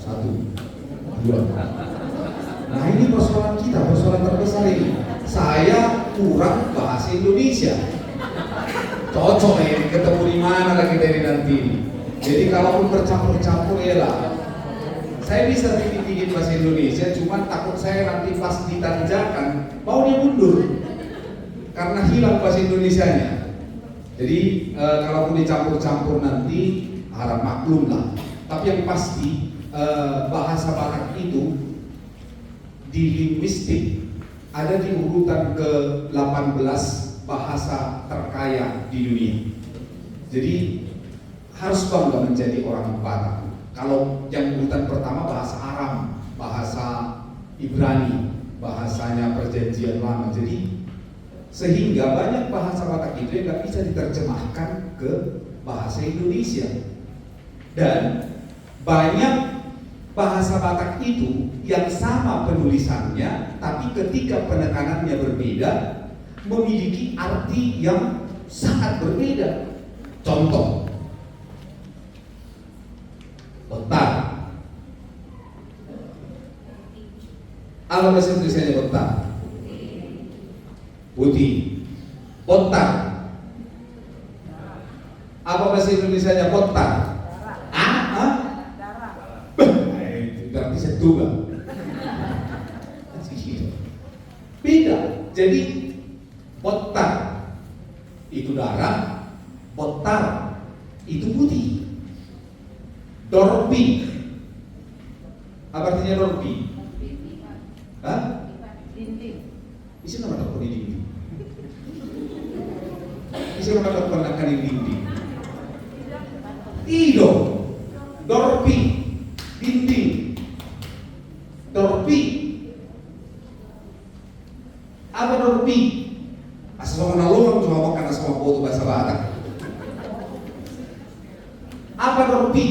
Satu, dua. Nah ini persoalan kita, persoalan terbesar ini. Saya kurang bahasa Indonesia. Cocok ya, ketemu di mana lagi dari nanti. Jadi kalaupun bercampur-campur ya lah. Saya bisa dikit-dikit bahasa Indonesia, cuman takut saya nanti pas ditanjakan mau dia mundur karena hilang bahasa Indonesianya. Jadi kalaupun dicampur-campur nanti harap maklum lah. Tapi yang pasti bahasa Batak itu di linguistik ada di urutan ke-18 bahasa terkaya di dunia. Jadi harus bangga menjadi orang Batak. Kalau yang urutan pertama bahasa Aram, bahasa Ibrani, bahasanya perjanjian lama. Jadi sehingga banyak bahasa Batak itu yang nggak bisa diterjemahkan ke bahasa Indonesia. Dan banyak bahasa Batak itu yang sama penulisannya, tapi ketika penekanannya berbeda, memiliki arti yang sangat berbeda. Contoh, botak. Apa bahasa Indonesia botak? Putih. Botak. Apa bahasa Indonesia botak? Berarti setuga. Beda. Jadi botak itu darah, botar itu putih. Dorpi. Apa artinya dorpi? Hah? Dinding. Isi nama dokter di dinding. Isi nama dokter akan di dinding. Ido. Dorpi. Dinding. Dorpi. Apa dorpi? Asal menalung cuma karena semua foto bahasa Batak. Apa dorpi?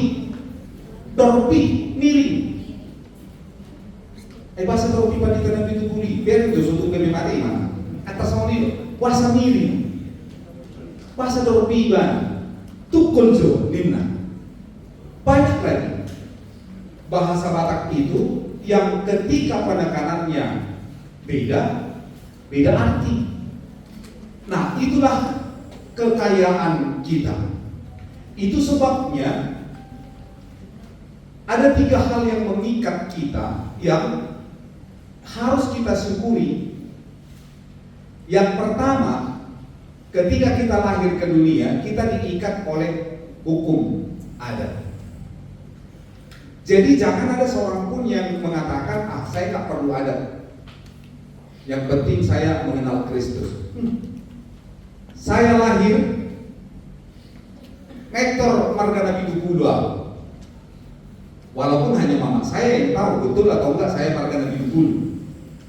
Dorpi miring. Bahasa dorpi pada kita itu buli. Biar itu untuk kami mati mana? Atas sama ini. Bahasa miring. Bahasa dorpi ban. Tukul jo nimna. Banyak lagi bahasa Batak itu yang ketika penekanannya beda arti. Nah, itulah kekayaan kita. Itu sebabnya ada 3 hal yang mengikat kita yang harus kita syukuri. Yang pertama, ketika kita lahir ke dunia, kita diikat oleh hukum adat. Jadi jangan ada seorang pun yang mengatakan, saya tak perlu adat. Yang penting saya mengenal Kristus. Saya lahir Hector marga Nabi Dukulu. Walaupun hanya mama saya yang tahu betul atau enggak saya marga Nabi Dukulu.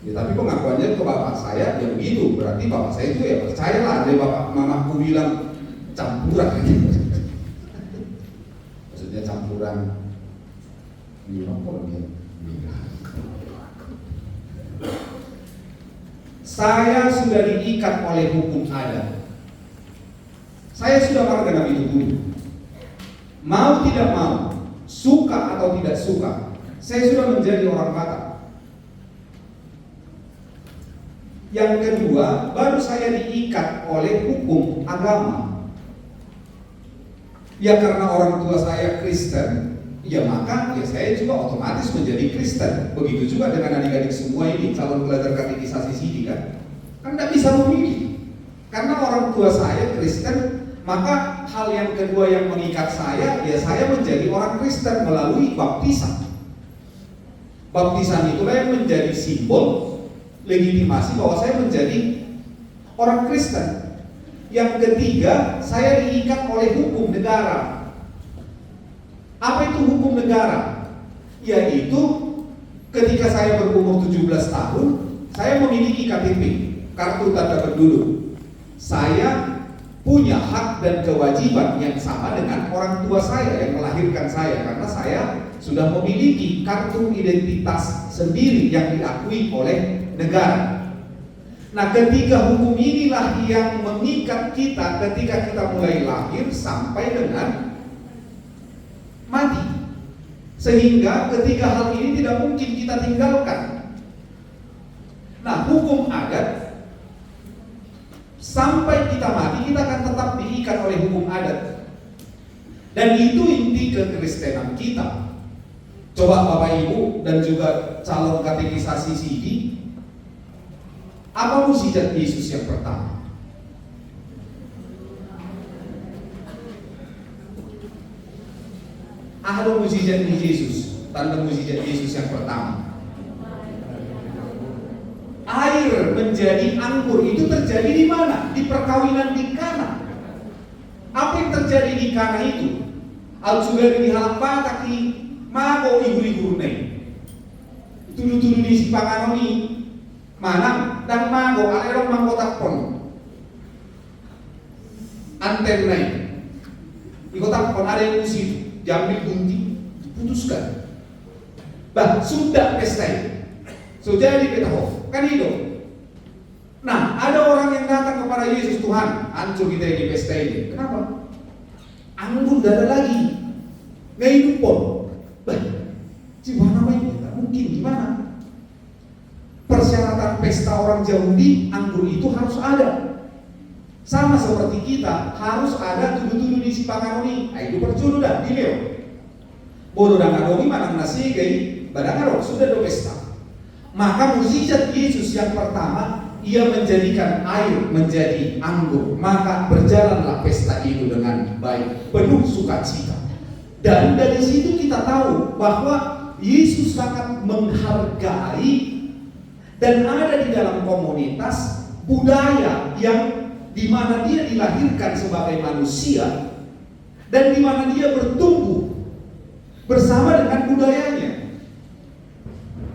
Ya, tapi pengakuannya ke bapak saya yang begitu. Berarti bapak saya itu ya percayalah. Ada bapak mamaku bilang campuran. Maksudnya campuran. Saya sudah diikat oleh hukum adat. Saya sudah marga Nabi Dukulu. Mau tidak mau, suka atau tidak suka, saya sudah menjadi orang Batak. Yang kedua, baru saya diikat oleh hukum agama. Ya karena orang tua saya Kristen, ya maka ya saya juga otomatis menjadi Kristen. Begitu juga dengan adik-adik semua ini calon pelajar katekisasi Sidi kan tidak bisa memilih. Karena orang tua saya Kristen, maka hal yang kedua yang mengikat saya, ya saya menjadi orang Kristen melalui baptisan. Baptisan itulah yang menjadi simbol legitimasi bahwa saya menjadi orang Kristen. Yang ketiga, saya diikat oleh hukum negara. Apa itu hukum negara? Yaitu ketika saya berumur 17 tahun, saya memiliki KTP, kartu tanda penduduk. Saya punya hak dan kewajiban yang sama dengan orang tua saya yang melahirkan saya, karena saya sudah memiliki kartu identitas sendiri yang diakui oleh negara. Nah, ketiga hukum inilah yang mengikat kita ketika kita mulai lahir sampai dengan mati. Sehingga ketiga hal ini tidak mungkin kita tinggalkan. Nah, hukum adat sampai kita mati kita akan tetap diikat oleh hukum adat. Dan itu inti kekristenan kita. Coba Bapak Ibu dan juga calon katekisasi Sidi, apa mukjizat Yesus yang pertama? Ada mukjizat Yesus, tanda mukjizat Yesus yang pertama. Air menjadi anggur itu terjadi di mana? Di perkawinan di Kana. Apa yang terjadi di Kana itu? Al-Sugari di halak taki mago ibu-ibu nai. Tudu-tudu di si panganoni manang dan mago alerong mangkotak pon. Anten nai. Di kotak pon ada yang usir, diambil gunting, diputuskan. Bah, sudah pesta. So jadi petahof, kan itu. Nah, ada orang yang datang kepada Yesus, Tuhan, hancur kita di pesta ini. Kenapa? Anggur tidak ada lagi, nggak hidup pun. Bah, gimana ini? Nggak mungkin, gimana? Persyaratan pesta orang Yahudi, anggur itu harus ada. Sama seperti kita, harus ada tudu-tudu di si panganoni. Nah, itu percuru dah, dileo. Bodoh dan kadoni manang nasi gay, badang sudah do pesta. Maka mukjizat Yesus yang pertama, ia menjadikan air menjadi anggur. Maka berjalanlah pesta itu dengan baik, penuh sukacita. Dan dari situ kita tahu bahwa Yesus sangat menghargai dan ada di dalam komunitas budaya yang di mana dia dilahirkan sebagai manusia dan di mana dia bertumbuh bersama dengan budayanya.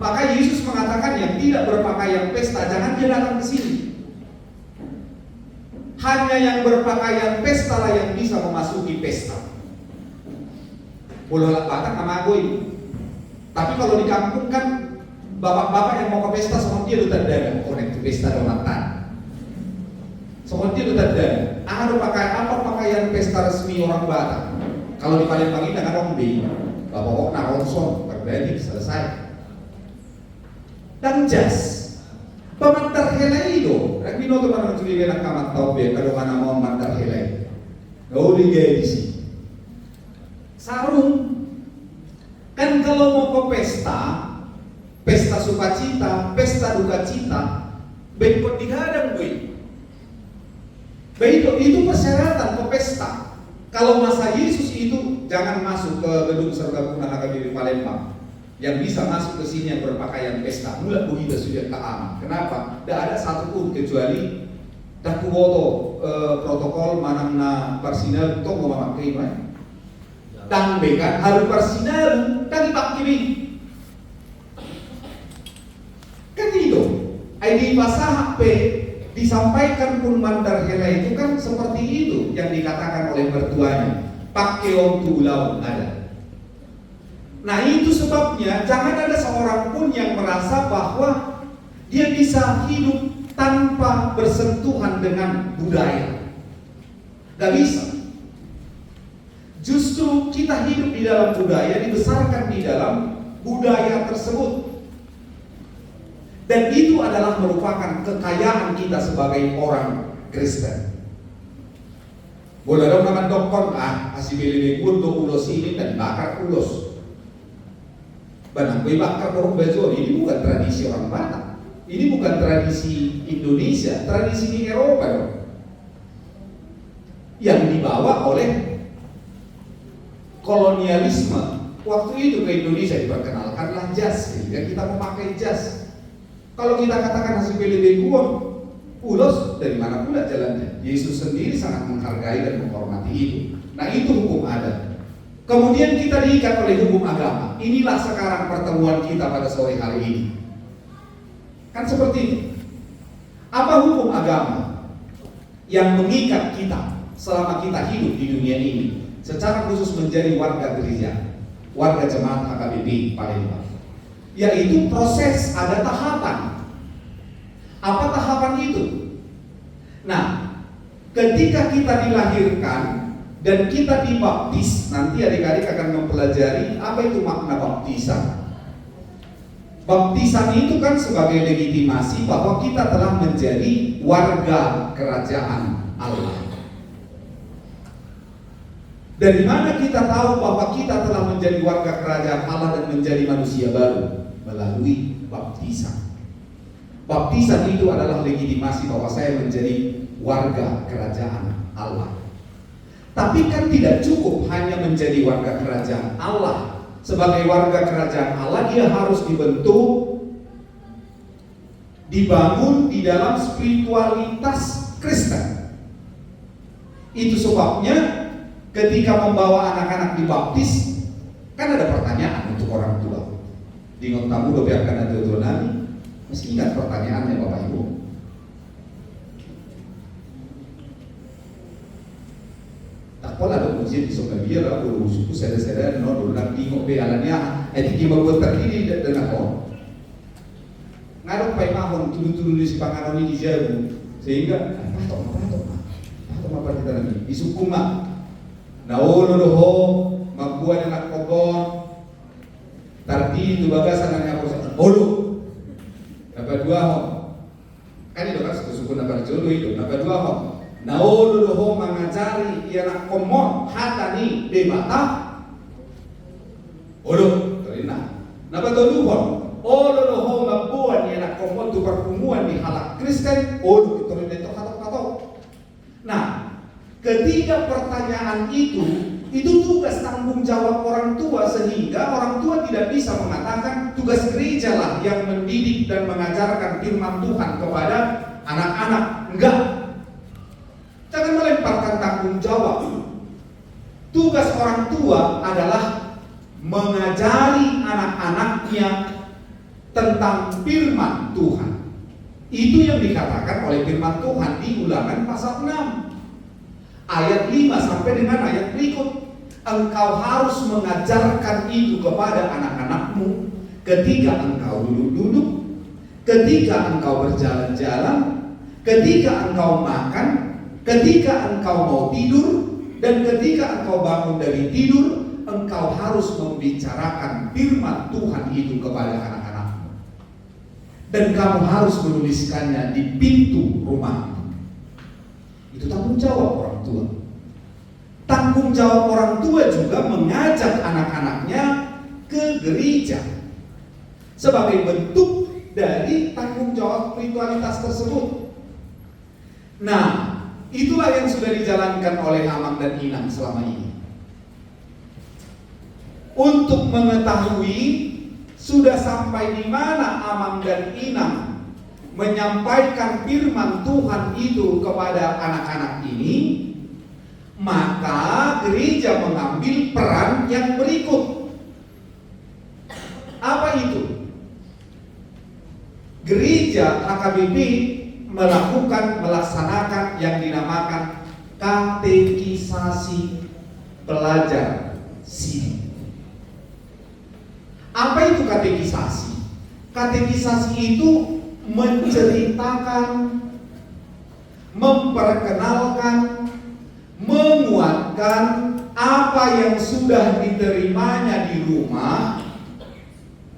Maka Yesus mengatakan yang tidak berpakaian pesta jangan dia datang ke sini. Hanya yang berpakaian pesta lah yang bisa memasuki pesta. Bolehlah Batak sama Agoy. Tapi kalau di kampung kan bapak-bapak yang mau ke pesta sama dia udah ada konek pesta domatan. Sama dia udah ada. Ada pakaian pesta resmi orang Batak. Kalau di Palembang ini dengan rombe, bapak naronson terjadi selesai. Dan jas pemantar helai itu lagi no teman curi nak kamat tau be kalau mana mau mantar helai kau digaya di sini sarung. Kan kalau mau ke pesta sukacita, pesta duka cita, bengkot digadang gue. Itu persyaratan ke pesta. Kalau masa Yesus itu jangan masuk ke gedung Serbaguna HKBP Palembang. Yang bisa masuk ke sini yang berpakaian pesta. Mula begitu sudah keaman. Kenapa? Tidak ada satu pun kecuali tak kuboto protokol manangna parsinal tong memakai mai. Tang bekan haru parsinal tang ipakibi. Kan itu. ID pasah P disampaikan pun mandar hela itu kan seperti itu yang dikatakan oleh mertuanya. Pakai om tulau ada. Nah itu sebabnya jangan ada seorang pun yang merasa bahwa dia bisa hidup tanpa bersentuhan dengan budaya. Gak bisa. Justru kita hidup di dalam budaya, dibesarkan di dalam budaya tersebut. Dan itu adalah merupakan kekayaan kita sebagai orang Kristen. Boleh dong nama dokon asibili untuk ulos ini dan bakar ulos. Banang gue bakar dorong bezo, ini bukan tradisi orang Batak. Ini bukan tradisi Indonesia, tradisi di Eropa dong. Yang dibawa oleh kolonialisme. Waktu itu ke Indonesia diperkenalkanlah jas, sehingga kita memakai jas. Kalau kita katakan hasil PLB gua, ulos dari mana pula jalannya? Yesus sendiri sangat menghargai dan menghormati itu. Nah itu hukum adat. Kemudian kita diikat oleh hukum agama. Inilah sekarang pertemuan kita pada sore hari ini. Kan seperti itu. Apa hukum agama yang mengikat kita selama kita hidup di dunia ini? Secara khusus menjadi warga gereja, warga jemaat HKBP Palembang. Yaitu proses, ada tahapan. Apa tahapan itu? Nah, ketika kita dilahirkan dan kita dibaptis, nanti adik-adik akan mempelajari apa itu makna baptisan. Baptisan itu kan sebagai legitimasi bahwa kita telah menjadi warga kerajaan Allah. Dari mana kita tahu bahwa kita telah menjadi warga kerajaan Allah dan menjadi manusia baru? Melalui baptisan. Baptisan itu adalah legitimasi bahwa saya menjadi warga kerajaan Allah. Tapi kan tidak cukup hanya menjadi warga kerajaan Allah. Sebagai warga kerajaan Allah, dia harus dibangun di dalam spiritualitas Kristen. Itu sebabnya ketika membawa anak-anak dibaptis, kan ada pertanyaan untuk orang tua. Di tamu udah biarkan ada nami, masih ingat pertanyaannya Bapak Ibu? Tak pola ada ujian di Somalia, aku suku sedar-sedar, no, dulu nak tengok bealannya, etik yang buat terdiri dengan kon. Ngarok pai mahon turun-turun di Sipanganon ini jauh, sehingga patok apa kita lagi di suku mak. Naolo doho magbuan anak kokon tardi itu bagasan anak kokon olo dapat dua ho kan itu kan suku nabar jolo itu dapat dua ho naolo doho mengajari anak komon hatani debata olo terina dapat dua olo doho magbuan anak komon tu pertemuan di halak Kristen olo itu itu hatok. Nah, ketiga pertanyaan itu tugas tanggung jawab orang tua, sehingga orang tua tidak bisa mengatakan tugas gereja lah yang mendidik dan mengajarkan firman Tuhan kepada anak-anak. Enggak. Jangan melemparkan tanggung jawab. Tugas orang tua adalah mengajari anak-anaknya tentang firman Tuhan. Itu yang dikatakan oleh firman Tuhan di Ulangan pasal 6 ayat 5 sampai dengan ayat berikut. Engkau harus mengajarkan itu kepada anak-anakmu ketika engkau duduk-duduk, ketika engkau berjalan-jalan, ketika engkau makan, ketika engkau mau tidur, dan ketika engkau bangun dari tidur. Engkau harus membicarakan firman Tuhan itu kepada anak-anakmu. Dan kamu harus menuliskannya di pintu rumahmu. Itu tanggung jawab orang tua. tanggung jawab orang tua juga mengajak anak-anaknya ke gereja sebagai bentuk dari tanggung jawab spiritualitas tersebut. Nah, itulah yang sudah dijalankan oleh Amang dan Inang selama ini. Untuk mengetahui sudah sampai di mana Amang dan Inang menyampaikan firman Tuhan itu kepada anak-anak ini, maka gereja mengambil peran yang berikut. Apa itu? Gereja HKBP melaksanakan yang dinamakan katekisasi pelajar SIDI. Apa itu katekisasi? Katekisasi itu menceritakan, memperkenalkan, menguatkan apa yang sudah diterimanya di rumah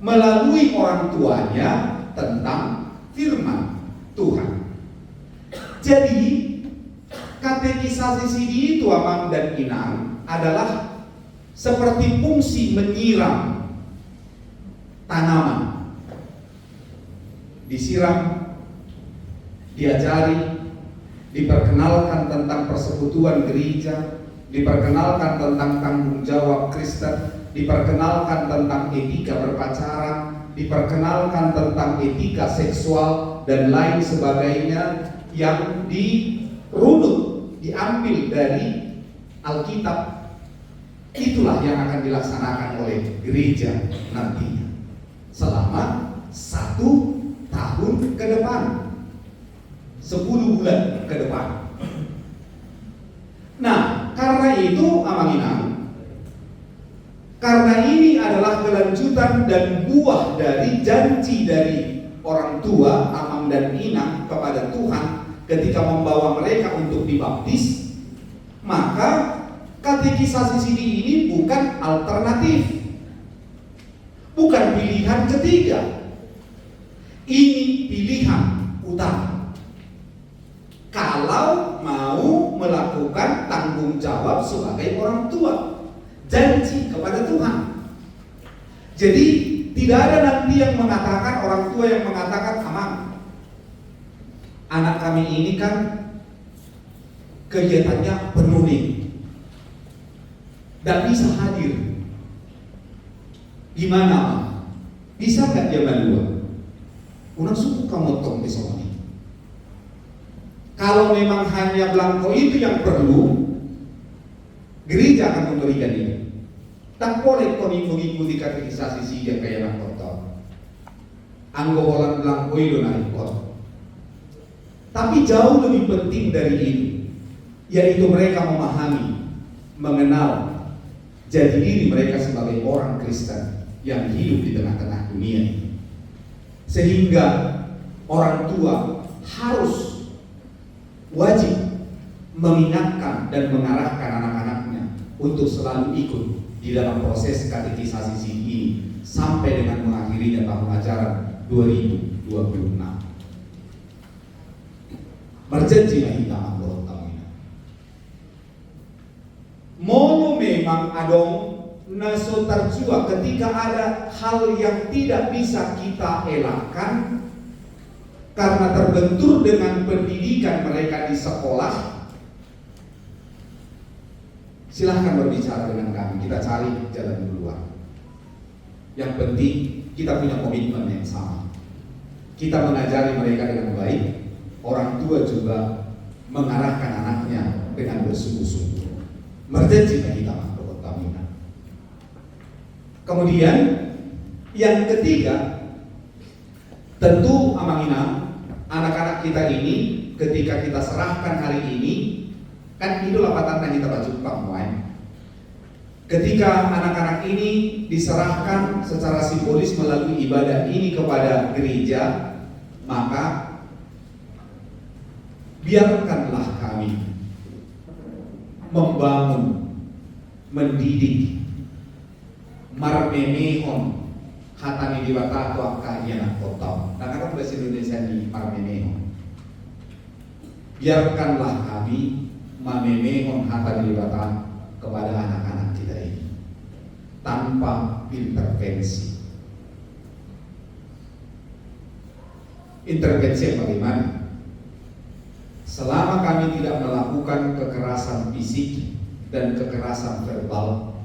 melalui orang tuanya tentang firman Tuhan. Jadi katekisasi SIDI itu, Amang dan Inang, adalah seperti fungsi menyiram tanaman. Disiram, diajari, diperkenalkan tentang persekutuan gereja, diperkenalkan tentang tanggung jawab Kristen, diperkenalkan tentang etika berpacaran, diperkenalkan tentang etika seksual dan lain sebagainya yang dirunut, diambil dari Alkitab. Itulah yang akan dilaksanakan oleh gereja nantinya selama 1 tahun ke depan, 10 bulan ke depan. Nah, karena itu Amang Inang, karena ini adalah kelanjutan dan buah dari janji dari orang tua Amang dan Inang kepada Tuhan ketika membawa mereka untuk dibaptis, maka katekisasi SIDI ini bukan alternatif, bukan pilihan ketiga. Ini pilihan utama kalau mau melakukan tanggung jawab sebagai orang tua, janji kepada Tuhan. Jadi tidak ada nanti yang mengatakan, orang tua yang mengatakan, Amang, anak kami ini kan kegiatannya penuh nih, dan bisa hadir. Gimana, Amang? Bisa nggak dia bantu? Unang suku kamu tong besok ini. Kalau memang hanya belangko itu yang perlu, gereja akan memberikan ini. Tak boleh kau mengikuti katekisasi SIDI kayak anak kotor. Anggolan belangko itu naik kotor. Tapi jauh lebih penting dari ini, yaitu mereka memahami, mengenal jati diri mereka sebagai orang Kristen yang hidup di tengah-tengah dunia ini. Sehingga orang tua harus wajib mengingatkan dan mengarahkan anak-anaknya untuk selalu ikut di dalam proses katekisasi SIDI ini sampai dengan mengakhirinya tahun ajaran 2026. Berjanjilah kita menurut tahun ini. Mono memang adong naso terjua ketika ada hal yang tidak bisa kita elakkan karena terbentur dengan pendidikan mereka di sekolah. Silahkan berbicara dengan kami, kita cari jalan keluar. Yang penting kita punya komitmen yang sama. Kita mengajari mereka dengan baik, orang tua juga mengarahkan anaknya dengan bersungguh-sungguh. Berjanjilah kita menurut kami. Kemudian yang ketiga, tentu Amang Inang, anak-anak kita ini ketika kita serahkan hari ini, kan Idul Adha kita baju pamuai. Ketika anak-anak ini diserahkan secara simbolis melalui ibadah ini kepada gereja, maka biarkanlah kami membangun, mendidik, marmenehon hatani diwatato akahiyana kota. Nah, kan bahasa Indonesia di marmenehon. Biarkanlah kami mamemehon hatani diwatato tanpa intervensi. Intervensi yang bagaimana? Selama kami tidak melakukan kekerasan fisik dan kekerasan verbal,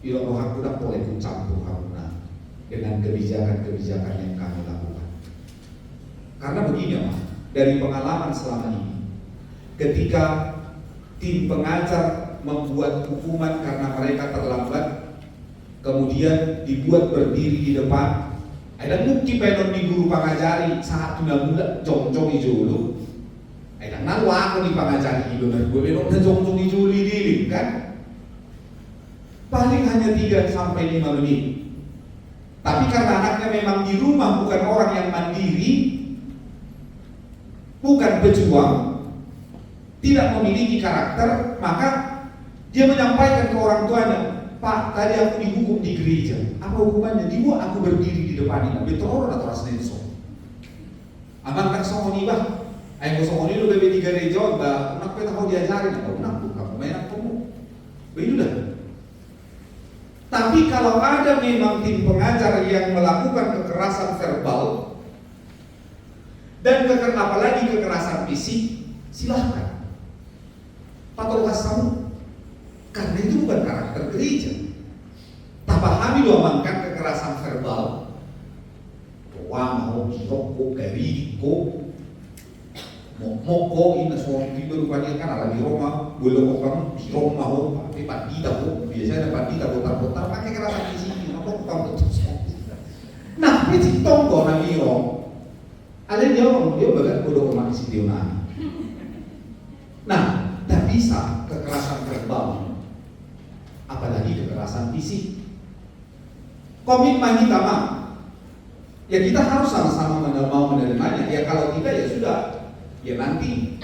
ilo roh tidak boleh ikut campur haruna dengan kebijakan-kebijakan yang kami lakukan. Karena begini, Pak, dari pengalaman selama ini, ketika tim pengajar membuat hukuman karena mereka terlambat, kemudian dibuat berdiri di depan, ada mungkin penon di guru pengajari saat sudah mulai jong-jong dulu. Ada nalu aku di pengajari itu, dan gue penon udah jong-jong dulu diri, kan? Paling hanya 3-5 menit. Tapi karena anaknya memang di rumah, bukan orang yang mandiri, bukan pejuang, tidak memiliki karakter, maka dia menyampaikan ke orang tuanya, Pak, tadi aku dihukum di gereja. Apa hukumannya? Dia aku berdiri di depan ini. Betul atau rasnenso? Aman kan songoni bah? Ayo songoni lu bebe di gereja, bah, nak kita kau diajarin, atau nak kamu main kamu, begitu dah. Tapi kalau ada memang tim pengajar yang melakukan kekerasan verbal dan apalagi kekerasan fisik, silahkan fakultas kamu, karena itu bukan karakter gereja. Tak pahami doamankan kekerasan verbal, mau hiroko, gariko, moko ini soal itu rupanya kan ala di Roma, boleh kamu di Roma tapi pandita biasanya pandita botar-botar pakai kekerasan fisik, apa kamu terus. Nah, ini tonggo nanti ada dia bagian bodoh sama isi dia. Nah, tak bisa kekerasan verbal, apalagi kekerasan fisik. Komitmen kita mah, ya kita harus sama-sama mau menerimanya. Ya kalau tidak ya sudah, ya nanti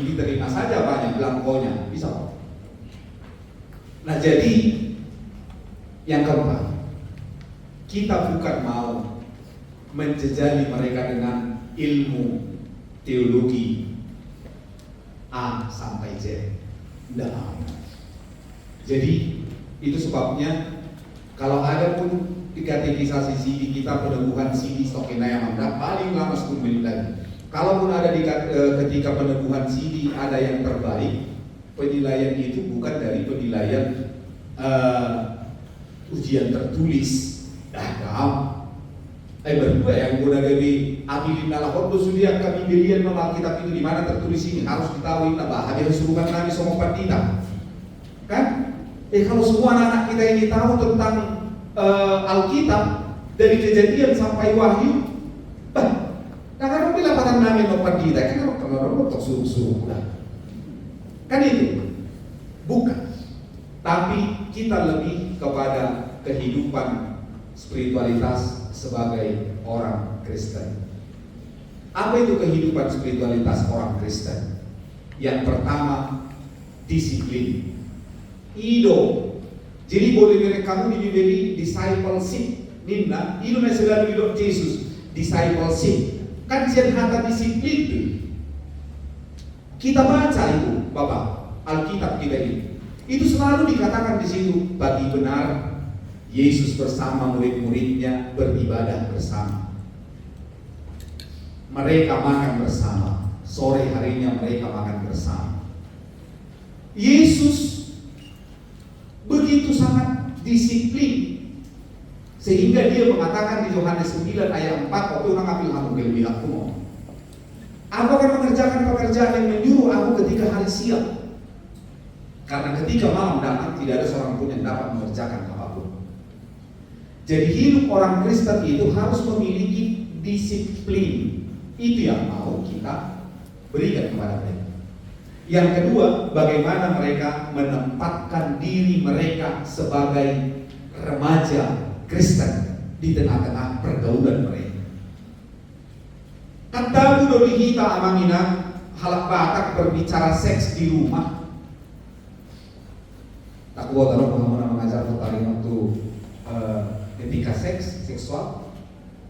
diterima saja banyak belangkonya, bisa. Nah jadi yang keempat, kita bukan mau menjejali mereka dengan ilmu teologi A sampai Z. Tidak. Jadi itu sebabnya kalau ada pun di katekisasi CD kita peneguhan CD stokena yang manda paling lama 10 menit lagi. Kalaupun ada ketika peneguhan CD ada yang terbaik, penilaian itu bukan dari penilaian ujian tertulis. Berdua yang guna gabi abilin nalakon tu sudia kami bilian nama Alkitab itu di mana tertulis ini harus ditahui nah habis suruhan kami semua pandita. Kan? Kalau semua anak kita ini tahu tentang Alkitab dari Kejadian sampai Wahyu, karena bila patang namin no pandita kan kalau untuk suruh-suruh kan itu bukan, tapi kita lebih kepada kehidupan spiritualitas sebagai orang Kristen. Apa itu kehidupan spiritualitas orang Kristen? Yang pertama, disiplin. Ido. Jadi boleh kamu diberi discipleship. Nina, ido na selalu hidup Yesus. Discipleship. Kan sian hata disiplin itu. Kita baca itu, Bapak, Alkitab kita ini. Itu selalu dikatakan di situ bagi benar Yesus bersama murid-muridnya beribadah bersama. Mereka makan bersama. Sore harinya mereka makan bersama. Yesus begitu sangat disiplin sehingga dia mengatakan di Yohanes 9 ayat 4 waktu orang ambil kamu lebih aku mau. Aku akan mengerjakan pekerjaan yang menyuruh aku ketika hari siang. Karena ketika malam datang tidak ada seorang pun yang dapat mengerjakan apapun. Jadi hidup orang Kristen itu harus memiliki disiplin. Itu yang mau kita berikan kepada mereka. Yang kedua, bagaimana mereka menempatkan diri mereka sebagai remaja Kristen di tengah-tengah pergaulan mereka. Kata budo dihita amangina halak batak berbicara seks di rumah. Tak kuat kalau pengamunan mengajar tentang waktu etika seksual.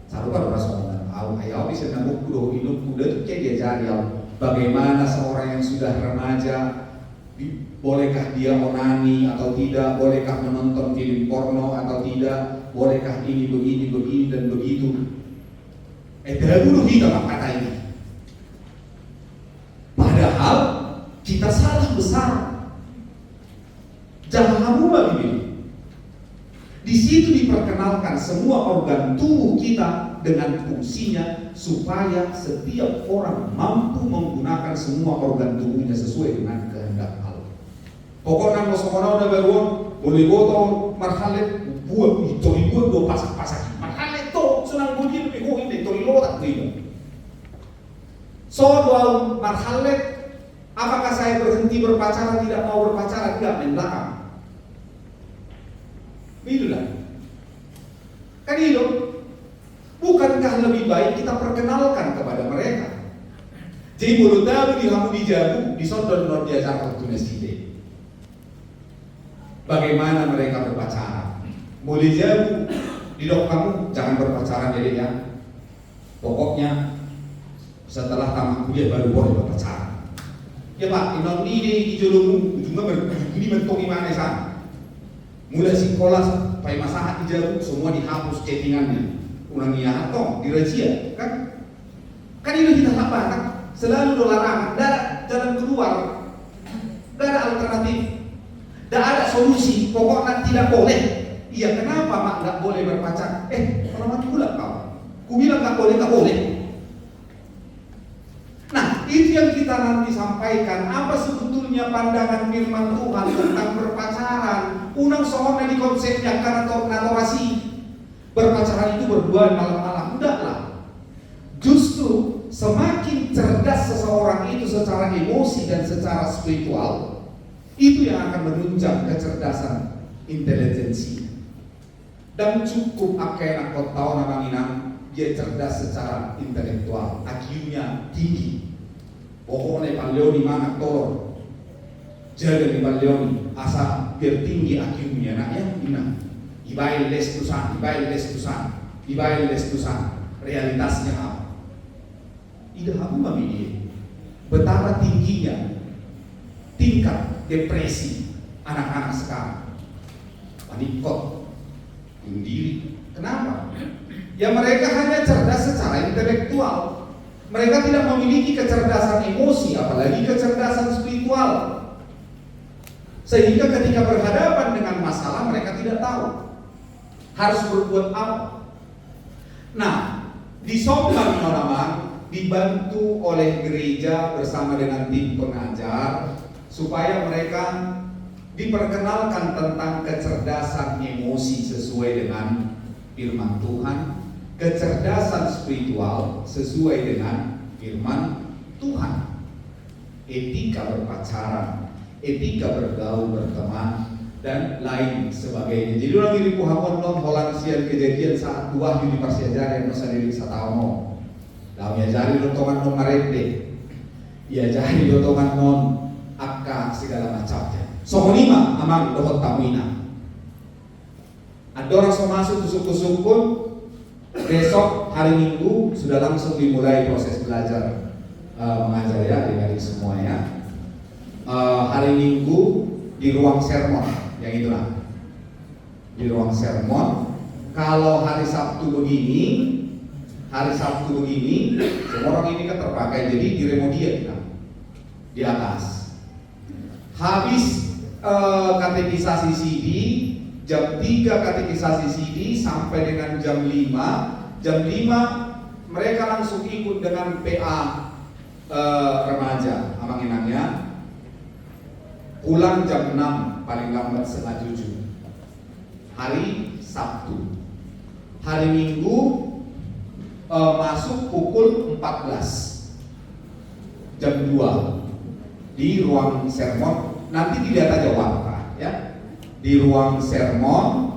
Sarukan orang soalnya. Ayah bisa nambah kudo hidup muda itu kayak diajari bagaimana seorang yang sudah remaja Bolehkah dia onani atau tidak? Bolehkah menonton film porno atau tidak? Bolehkah ini begini dan begitu? Dahulu kita kata ini. Padahal kita salah besar. Jangan kamu begini. Di situ diperkenalkan semua organ tubuh kita dengan fungsinya supaya setiap orang mampu menggunakan semua organ tubuhnya sesuai dengan kehendak Allah. Pokoknya mau sekolah udah beruang, boleh botol marhalet buat itu buat dua pasak marhalet to senang bunyi lebih kau ini tori lotak gitu. So dua marhalet, apakah saya berhenti berpacaran, tidak mau berpacaran, tidak main belakang. Itulah. Kan itu. Bukankah lebih baik kita perkenalkan kepada mereka? Jadi mulut tahu di kamu dijagu, disodor non diajar waktu neside. Bagaimana mereka berpacaran? Boleh jago di dok kamu jangan berpacaran jadi ya. Pokoknya setelah tamat kuliah baru boleh berpacaran. Ya Pak, inon ini di jolongmu ujungnya begini bentuk gimana sana? Mulai sekolah sampai masalah dijago semua dihapus chattingannya. Ulang iya atau dirajia kan? Kan ini kita apa kan? Selalu larangan, tidak ada jalan keluar, tidak ada alternatif, tidak ada solusi. Pokoknya tidak boleh. Iya kenapa mak nggak boleh berpacaran? Kalau mati pula kau, ku bilang nggak boleh. Nah itu yang kita nanti sampaikan. Apa sebetulnya pandangan firman Tuhan tentang berpacaran? Unang soalnya di konsepnya karena naturasi. Berpacaran itu berdua malam-malam, udahlah. Justru semakin cerdas seseorang itu secara emosi dan secara spiritual, itu yang akan menunjang kecerdasan intelijensi. Dan cukup akhirnya kau tahu namanya dia cerdas secara intelektual, IQ-nya tinggi. Pokoknya Paleoni mana tolong jaga di Paleoni asal biar tinggi IQ-nya, nak ya inang. Ibail les tusan. Realitasnya apa? Ida aku memilih betapa tingginya tingkat depresi anak-anak sekarang. Panikot, bunuh diri. Kenapa? Ya mereka hanya cerdas secara intelektual. Mereka tidak memiliki kecerdasan emosi, apalagi kecerdasan spiritual. Sehingga ketika berhadapan dengan masalah mereka tidak tahu harus berbuat apa. Nah, di Sombang teman-teman dibantu oleh gereja bersama dengan tim pengajar supaya mereka diperkenalkan tentang kecerdasan emosi sesuai dengan firman Tuhan, kecerdasan spiritual sesuai dengan firman Tuhan, etika berpacaran, etika bergaul berteman, dan lain sebagainya. Jadi orang diri kuhamon non holansian kejadian saat dua di persiajaran masa diri satauno. Dalam jari lotongan non marende, ya jari lotongan non akka segala macamnya. Somonima amang dohot tamuina. Ada orang so masuk tusuk-tusuk pun besok hari Minggu sudah langsung dimulai proses belajar mengajar ya adik-adik semuanya. Hari Minggu di ruang sermon. Yang itulah di ruang sermon. Kalau hari Sabtu begini, semua orang ini kan terpakai jadi di remodia kita di atas. Habis katekisasi CD jam 3 katekisasi CD sampai dengan jam 5. Jam 5 mereka langsung ikut dengan PA remaja amanginannya. Pulang jam 6 paling lambat setengah 7 hari Sabtu. Hari Minggu masuk pukul 14 jam 2 di ruang sermon. Nanti tidak ada jawab ya, di ruang sermon.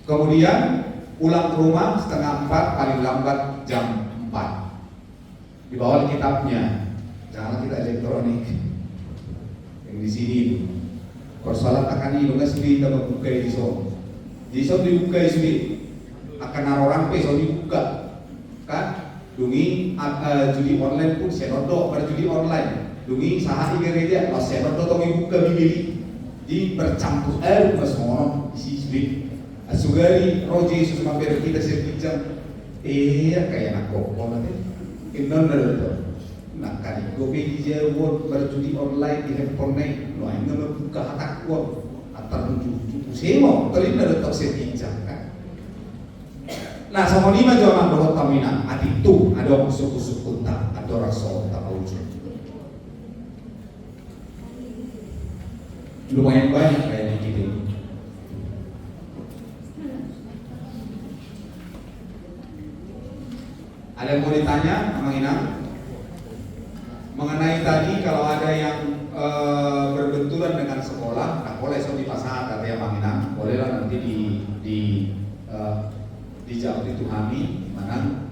Kemudian pulang ke rumah setengah 4 paling lambat jam 4. Di bawah kitabnya, jangan kita elektronik di sini itu. Persoalan akan ini nggak sendiri kita membuka di so dibuka sendiri akan orang pe so dibuka kan dungi judi online pun saya nodok pada judi online Dungi saat di gereja, pas saya bertotong buka Bibeli, di bercampur air pas ngono isi sibik. Asugari roh Yesus mampir kita sepijam, kayak nak kokol nanti, inon nado. Nak kali gope di jawab berjudi online di handphone nih, lo yang ngebuka hatak kuat, antar tujuh semo, kali nado tak sepijam kan. Nah, sama lima jangan bahwa tamina, aditu ada suku kunta, ada rasa tak wujud. Lumayan banyak kayak gitu. Ada yang mau ditanya, Mang Inang? Mengenai tadi kalau ada yang berbenturan dengan sekolah, nah boleh so di pasangan katanya Mang Inang, bolehlah nanti dijawab itu kami mana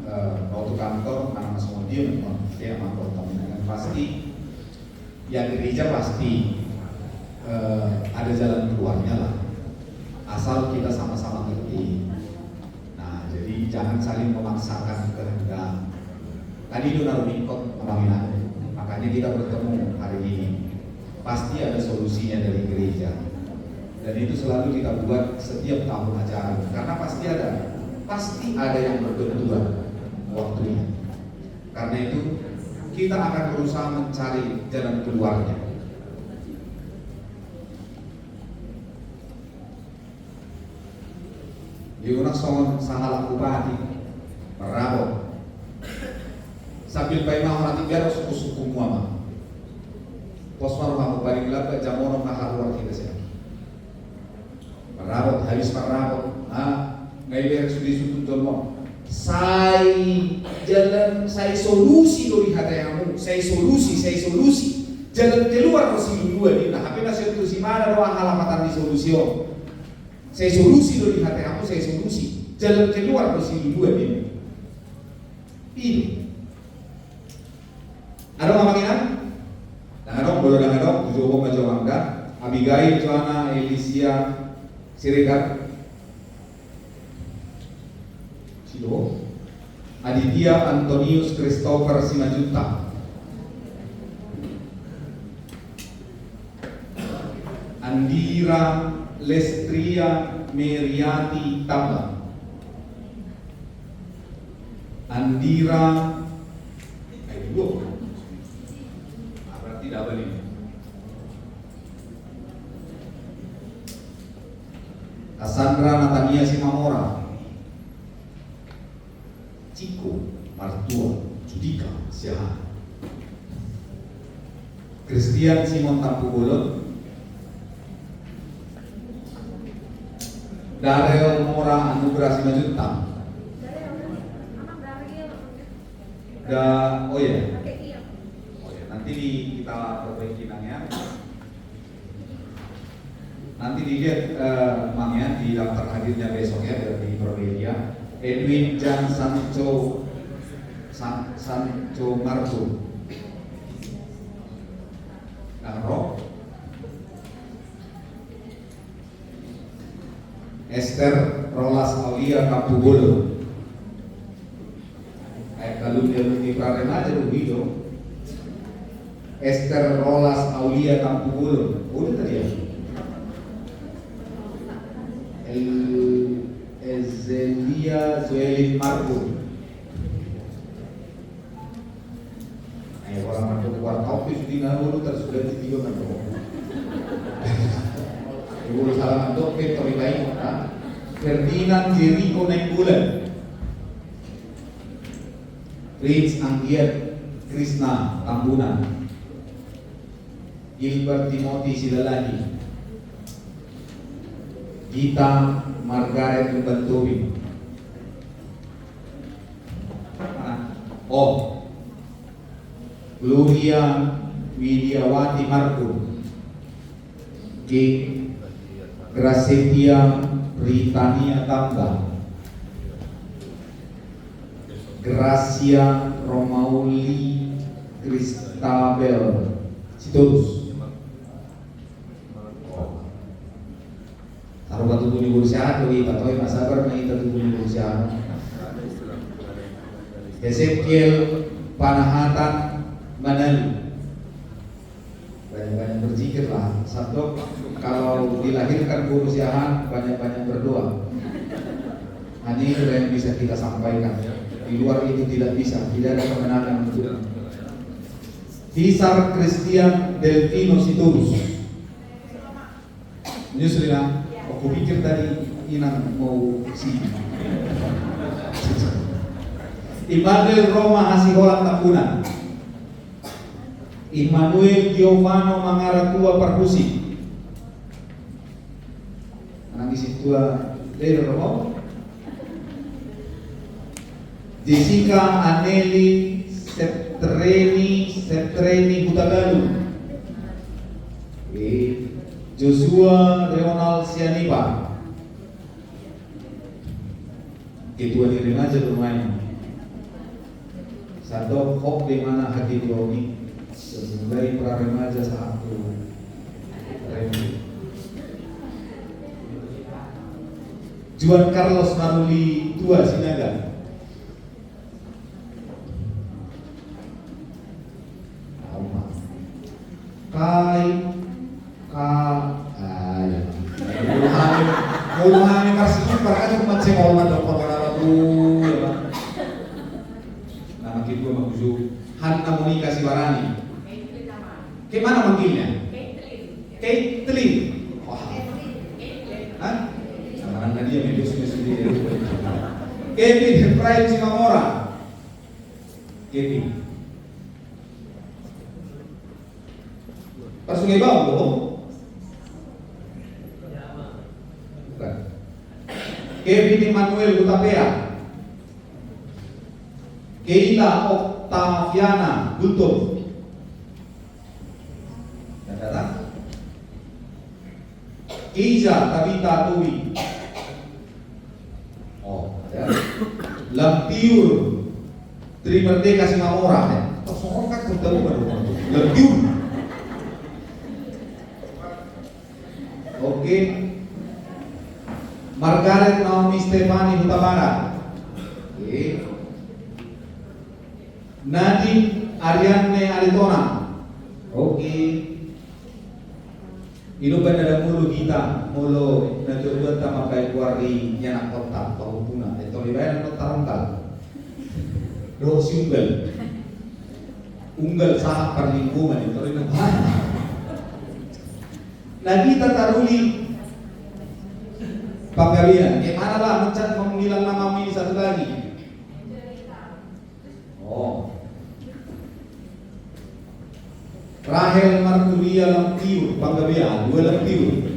waktu kantor mana semua dia mampu tamunan pasti yang gereja pasti ada jalan keluarnya lah, asal kita sama-sama ngerti. Nah jadi jangan saling memaksakan kehendak. Tadi itu naruh mikot pembangunan, makanya kita bertemu hari ini. Pasti ada solusinya dari gereja, dan itu selalu kita buat setiap tahun ajaran, karena pasti ada yang berbenturan waktunya. Karena itu kita akan berusaha mencari jalan keluarnya. Di orang songon sahala bupati merabot sambil paimah orang tiga suku-suku muama pos maruh paling gelap jamono mahal luar kita sih merabot habis merabot ngailer sudi sudut dolmo saya jalan saya solusi dari hatayamu saya solusi jalan keluar masih dua di nah tapi nasi itu si mana doang halamatan di solusi saya solusi dari hati aku, saya solusi jalan keluar masih dua ini. Ada ngomongin? Dangadong, boleh dangadong, tujuh koma jawab enggak. Abigail, Joanna, Elisia, Sirekat, Sido, Aditya, Antonius, Christopher, Simajuta, Andira, Lestria, Meriati, Tamba, Andira, ayo, berarti double ini. Cassandra, Natania, Simamora, Ciko, Martua, Judika, Siahan, Christian, Simon Tampugolot, Darel Mora Anugerah Simajuta. Oh ya. Nanti kita perbaiki nangnya. Nanti dilihat Mang ya di daftar hadirnya besok ya dari Promedia. Edwin Jan Sancho Marto. Roh Esther Rolas Aulia Kapugolo. Kalau dia di Pradena aja begitu. Esther Rolas Aulia Kapugolo. Udah tadi ya. Ezelia Zoelin Marco. Orang Marco keluar topis di ngalu terus sudah tiga kan. Ibu salam untuk Victory baik, Ferdinand Jericho naik bulan, Rich Anggiat Krishna Tambunan, Gilbert Timothy Silalagi, Gita Margaret Bantowi, Gloria Widiawati Marco, G. Grasetia Britania Tamba, Gracia Romauli Kristabel Sitorus. Taruh batu bunyi bursian, bagi patoi masabar naik batu bunyi bursian. Ezekiel Panahatan Manali, berpikirlah, Sabdo kalau dilahirkan berusiaan banyak-banyak berdoa. Hanya itu yang bisa kita sampaikan. Di luar itu tidak bisa, tidak ada kemenangan untuk. Hisar Christian Delvino Sitorus. Nyusul ya. Aku pikir tadi Inang mau sini. Immanuel Roma Hasiholan Tambunan. Immanuel Giovanno Mangaratua Perkusi. Anak isi tua dari Romo. Jessica Aneli Septreni Hutagalu. Joshua Leonal Sianipa. Ketua di remaja lumayan. Satu kok di mana hati Doni sebagai pra remaja satu remi. Juan Carlos Maruli tua Sinaga. Muluhani kasih para kan macam orang dokter orang tu, nama kita maksud Hanna Monika Sibarani. Gimana manggilnya? Caitlin. Wah. Hah? Sama dia medio sendiri. Kevin Efraim Simamora. Kevin. Sungai Bau loh. Bukan. Kevin Emmanuel Utapea. Keila Octaviana Guntur. Dan datang. Iza Tabita Tuwi. Oh, ya. Lampiur Tri Merdeka Simamora ya. Kosong kan ketemu baru. Lampiur. Oke. Margaret Naomi Stefani Hutabara. Oke. Nadine Ariane Aritona. Oke. Ino ba na mulu kita mulu na tuwa ta mapaikwari yana kota pahupuna ito libayan no tarungkal. Ro single. Unggal sa perlingkungan ito rin ang Nagita Taruli Paggabian. Gimana lah mencat mengilang nama ini satu lagi. Oh. Rahel Marturia Lampiur Paggabian, 2 Lampiur.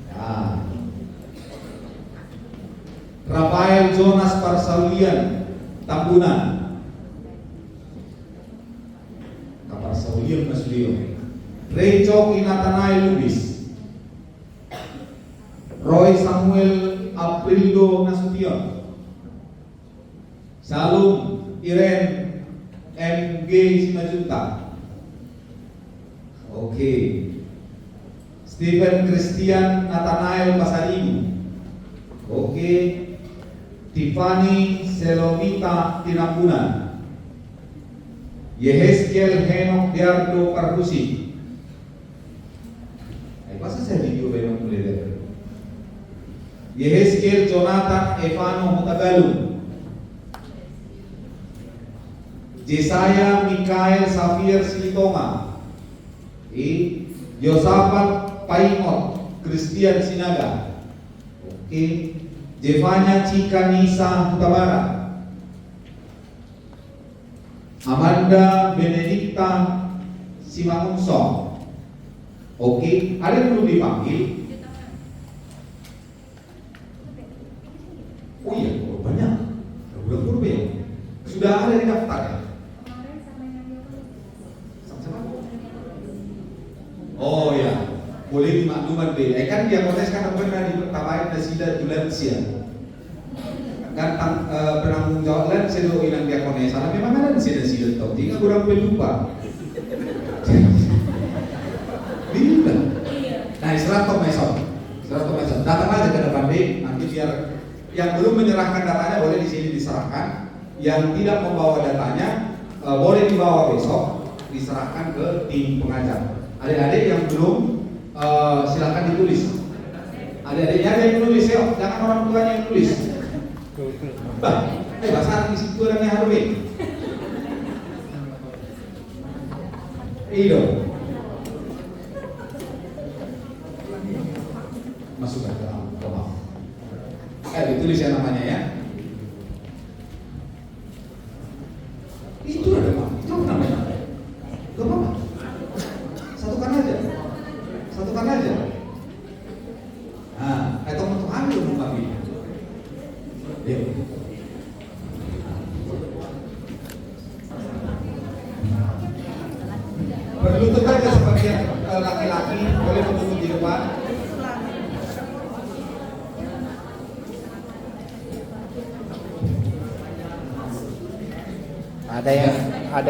Ya. Rafael Jonas Parsaulian Tambunan. Parsaulian Mas Leo. Rachel Inatanay Lubis. Roy Samuel Aprildo Nasution. Salum Irene MG Simajuta. Oke. Stephen Christian Nathanael Pasaribu. Oke. Tiffany Selomita Tinambunan. Yehezkiel Henok Diardo Karbusi. Masa saya video memang mulai. Yehezkiel Jonathan Evano Hutagalu. Jesaya Mikael Safir Silitonga. Yosafat Paimot Christian Sinaga. Oke. Jevanya Cika Nisa Hutabara. Amanda Benedikta Simangunsong. Oke, ada yang belum dipanggil? Oh iya, banyak. Udah kurbe ya? Sudah ada di daftar ya? Sama-sama. Oh ya, boleh dimakluman deh. Kan dia kontes kan pernah ditawarin Nasida Tulansia. Kan penanggung jawab lan sedo ilang dia kontes. Salah memang ada Nasida tau. Tiga kurang lupa. Nah, Istirahat Meson. Datang aja ke depan deh. Nanti biar yang belum menyerahkan datanya boleh di sini diserahkan. Yang tidak membawa datanya boleh dibawa besok, diserahkan ke tim pengajar. Adik-adik yang belum silakan ditulis. Adik-adiknya ada yang menulis ya, jangan orang tuanya yang tulis. Bahasa Inggris itu orangnya Harvey. Iya. Masukkan ke dalam rumah. Ditulis ya namanya ya. Itu ada Pak. Itu apa namanya? Gak apa-apa. Satukan aja. Satukan aja. Nah, tolong ambil dong kami. Ya. Berlutut aja sebagian laki-laki, boleh berlutut di depan. Ada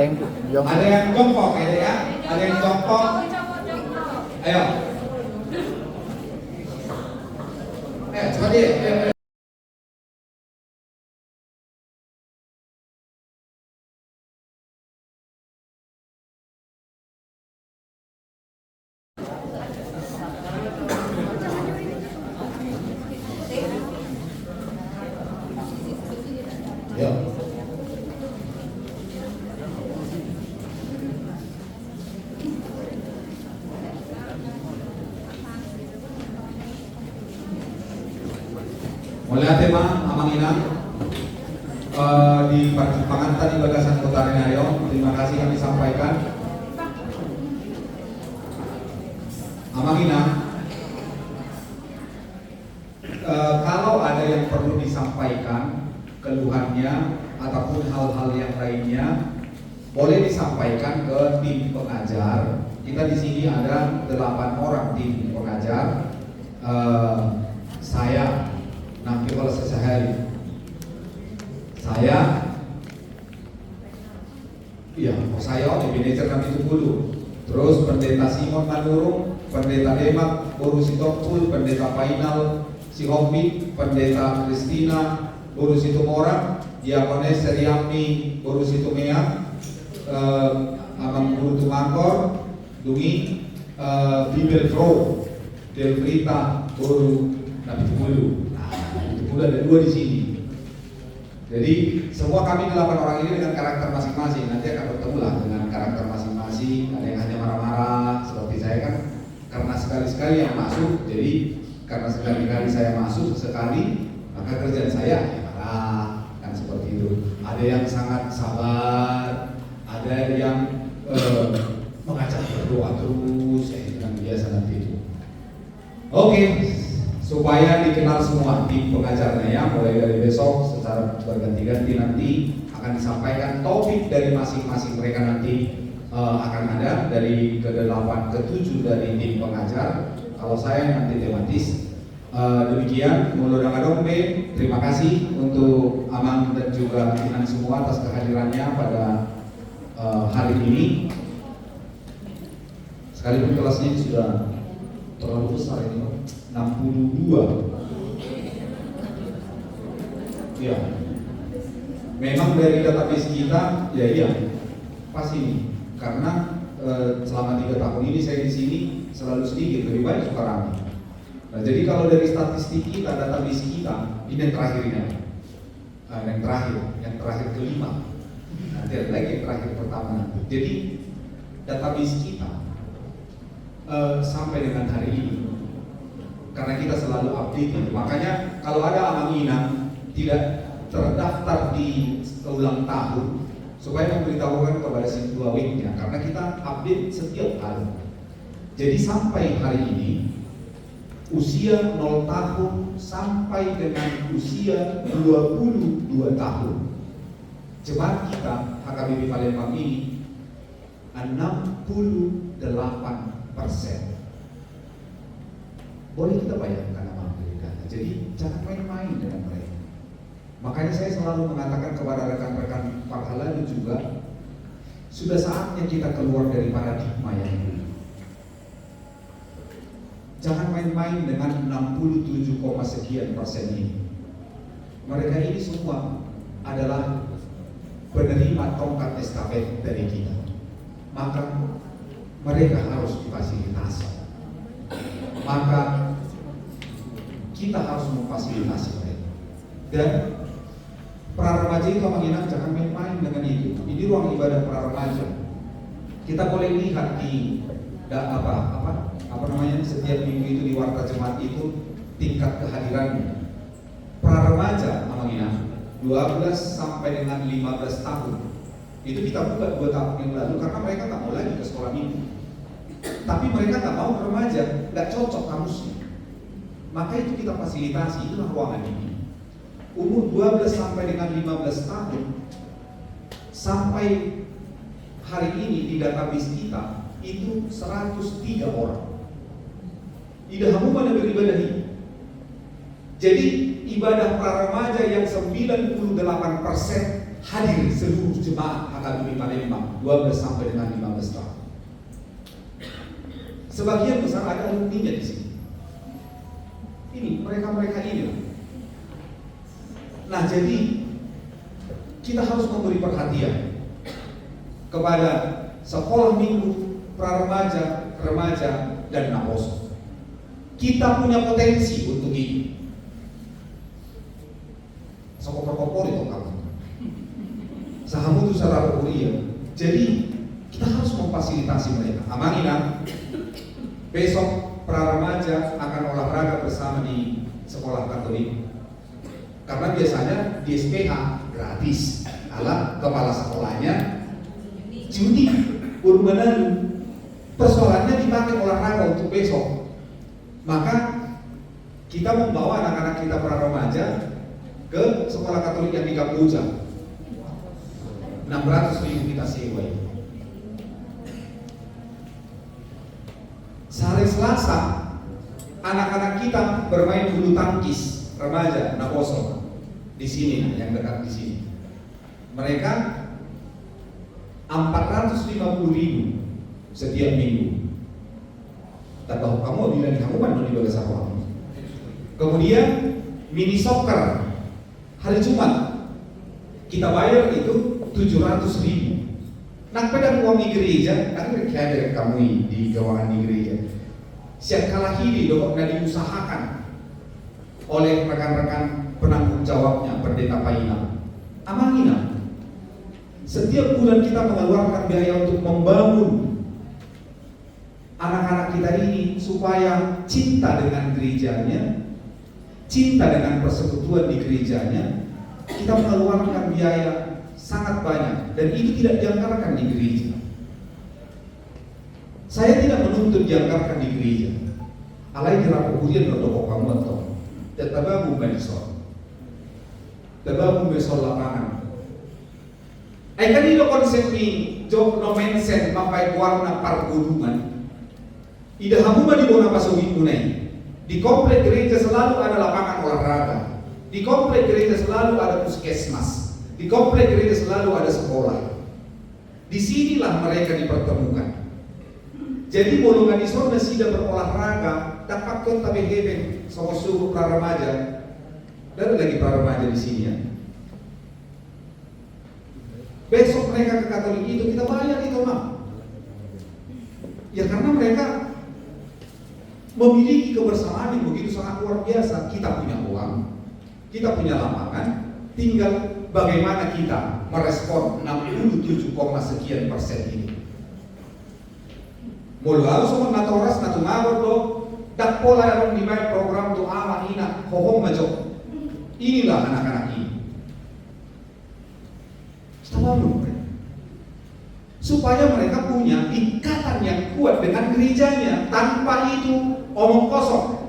yang jongkok. Ada yang jongkok ya. Ada yang jongkok. Ayo. Coba deh. Mulai tema Amangina di pertimbangan tadi bagasan Kota Renayong, terima kasih kami sampaikan. Amangina, kalau ada yang perlu disampaikan keluhannya ataupun hal-hal yang lainnya, boleh disampaikan ke tim pengajar. Kita di sini ada 8 orang tim pengajar. Saya nanti kalau sehari saya di manajer kami itu dulu. Terus pendeta Simon Manurung, pendeta Demak, Boru Sitokul, pendeta Final si Hobi, pendeta Kristina, Boru Situmora, Diakones Seriamni, Boru Situmea, Amang Guru Tumangkor, Dungi, Bibel Pro, Delvrita, Boru Nabi Tumulu. Udah ada 2 di sini. Jadi semua kami 8 orang ini dengan karakter masing-masing. Nanti akan bertemu lah dengan karakter masing-masing. Ada yang hanya marah-marah seperti saya kan, karena sekali-sekali yang masuk. Jadi karena sekali-kali saya masuk sekali, maka kerjaan saya marah kan seperti itu. Ada yang sangat sabar, ada yang mengajak berdoa terus, yang biasa nanti itu. Oke. Supaya dikenal semua tim pengajarnya ya, mulai dari besok secara berganti-ganti nanti akan disampaikan topik dari masing-masing mereka nanti akan ada dari ke-8 ke-7 dari tim pengajar. Kalau saya nanti tematis. Demikian Mulodang Adombe, terima kasih untuk Amang dan juga Inan semua atas kehadirannya pada hari ini. Sekalipun kelasnya ini sudah terlalu besar ini, 62. Ya, memang dari database kita, ya pas ini, karena selama 3 tahun ini saya di sini selalu sedikit, lebih baik suka ramai. Nah, jadi kalau dari statistik kita, database kita, ini yang terakhir ini, yang terakhir kelima. Nanti ada lagi yang terakhir pertama nanti. Jadi database kita sampai dengan hari ini, karena kita selalu update, makanya kalau ada Amangina tidak terdaftar di ulang tahun, supaya memberitahukan kepada si weeknya, karena kita update setiap hari. Jadi sampai hari ini usia 0 tahun sampai dengan usia 22 tahun, jemaat kita HKBP Palembang ini 68%. Boleh kita bayangkan nama mereka. Jadi jangan main-main dengan mereka. Makanya saya selalu mengatakan kepada rekan-rekan Parhaladu juga, sudah saatnya kita keluar dari paradigma yang dulu. Jangan main-main dengan 67, sekian persen ini. Mereka ini semua adalah penerima tongkat estafet dari kita. Maka mereka harus difasilitasi. Maka kita harus memfasilitasi mereka. Dan pra-remaja itu mengingat jangan main-main dengan itu. Ini ruang ibadah pra-remaja. Kita boleh lihat di apa namanya setiap minggu itu di warta jemaat itu tingkat kehadirannya. Pra-remaja mengingat 12 sampai dengan 15 tahun. Itu kita buka 2 tahun yang lalu karena mereka nggak mau lagi ke sekolah minggu. Tapi mereka nggak mau ke remaja, nggak cocok kamusnya. Maka itu kita fasilitasi, itulah ruangan ini. Umur 12 sampai dengan 15 tahun sampai hari ini di database kita itu 103 orang. Tidak hanya beribadah ini. Jadi ibadah pra-remaja yang 98% hadir seluruh jemaat HKBP Palembang 12 sampai dengan 15 tahun. Sebagian besar ada alumninya di sini. Ini mereka ini. Nah, jadi kita harus memberi perhatian kepada sekolah minggu, pra-remaja, remaja, dan naposo. Kita punya potensi untuk ini. Sokopor-kopor itu kamu. Sahamu itu saudara kuliah. Jadi kita harus memfasilitasi mereka. Amanina. Besok pra-remaja akan olahraga bersama di sekolah Katolik. Karena biasanya di SPH gratis. Alat kepala sekolahnya judi urbanan. Persoalannya dipakai olahraga untuk besok. Maka kita membawa anak-anak kita pra-remaja ke sekolah Katolik yang di Kamboja. 600.000 kita sewa. Sehari Selasa anak-anak kita bermain bulu tangkis remaja naposo di sini yang dekat di sini. Mereka 450.000 setiap minggu. Tak tahu kamu bilang kamu mana di bahasa kamu. Kemudian mini soccer hari Jumat kita bayar itu 700.000. Nak pada uang di gereja, kan ada kamu di gawangan di gereja. Siap kalah hidi dokoknya diusahakan oleh rekan-rekan penanggung jawabnya pendeta Paina. Amanina. Setiap bulan kita mengeluarkan biaya untuk membangun anak-anak kita ini supaya cinta dengan gerejanya, cinta dengan persekutuan di gerejanya. Kita mengeluarkan biaya sangat banyak dan itu tidak dianggarkan di gereja. Saya tidak menuntut dianggarkan di gereja. Alai kira kemudian berdokok kamu atau tetapi besok, tetapi besok lapangan. Kan ini konsep ini job no mention sampai warna pergunungan. Ida hamuma di bona pasogi kunai. Di komplek gereja selalu ada lapangan olahraga. Di komplek gereja selalu ada puskesmas. Di komplek gereja selalu ada sekolah. Disinilah mereka dipertemukan. Jadi golongan di sana sudah berolahraga, dapat kota BGB sama suku pra-remaja. Dan lagi pra-remaja di sini ya. Besok mereka ke Katolik itu kita bayar itu mah. Ya karena mereka memiliki kebersamaan yang begitu sangat luar biasa. Kita punya uang, kita punya lapangan, tinggal bagaimana kita merespon 67, sekian persen ini. Mulu harus sama natoras natungawar do dak pola yang dimain program tu ama ina hohong majok. Inilah anak-anak ini. Selalu supaya mereka punya ikatan yang kuat dengan gerejanya. Tanpa itu omong kosong.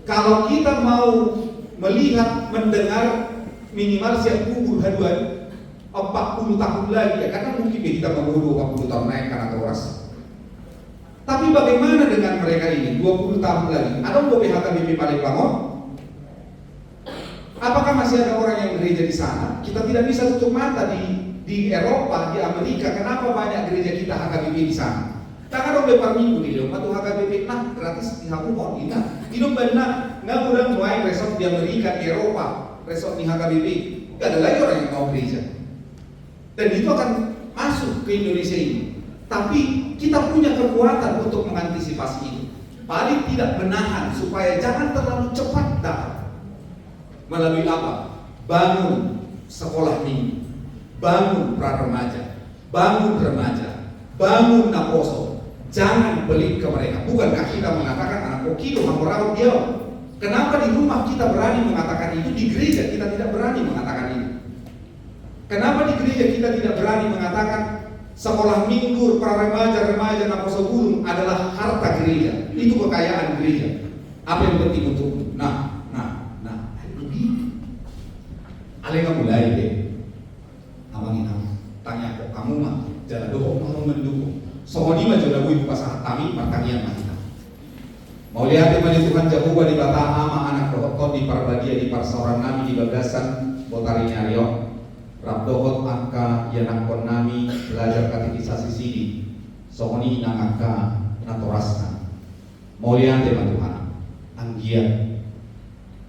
Kalau kita mau melihat, mendengar minimal siap kubur haduan 40 tahun lagi ya, karena mungkin kita menguruh 40 tahun naik karena toras. Tapi bagaimana dengan mereka ini 20 tahun lagi? Ada BPHKBP Palembang? Apakah masih ada orang yang gereja di sana? Kita tidak bisa tutup mata di Eropa, di Amerika. Kenapa banyak gereja kita HKBP di sana? Tangan dong lepar minggu nih dong, atau HKBP nah gratis di Hamburg kita. Hidup benar, nggak mudah mulai resort di Amerika, di Eropa, resort di HKBP. Gak ada lagi orang yang mau gereja. Dan itu akan masuk ke Indonesia ini. Tapi kita punya kekuatan untuk mengantisipasi itu. Paling tidak menahan supaya jangan terlalu cepat datang. Melalui apa? Bangun sekolah minggu, bangun pra-remaja, bangun remaja, bangun naposo. Jangan pelit ke mereka. Bukankah kita mengatakan anak kokilo hamoraut dia? Kenapa di rumah kita berani mengatakan itu, di gereja kita tidak berani mengatakan itu? Kenapa di gereja kita tidak berani mengatakan sekolah minggu, pra-remaja, remaja, naposo gunung adalah harta gereja, itu kekayaan gereja. Apa yang penting untukmu? Nah, begini. Alenga mulai deh. Amangin aku, tanya kok kamu mah, jalan doa mau mendukung. Somoni mah jodoh ibu pasah kami, martangian mah kita. Mau lihat di Tuhan Jehovah di Bata Ama anak rohot di Parbadia di Parsoran nami di Bagasan Botarinya Rio. Rabdohot angka yanak kon nami belajar katekisasi sidi. Somoni nang angka natorasna. Mau lihat Tuhan anggiat.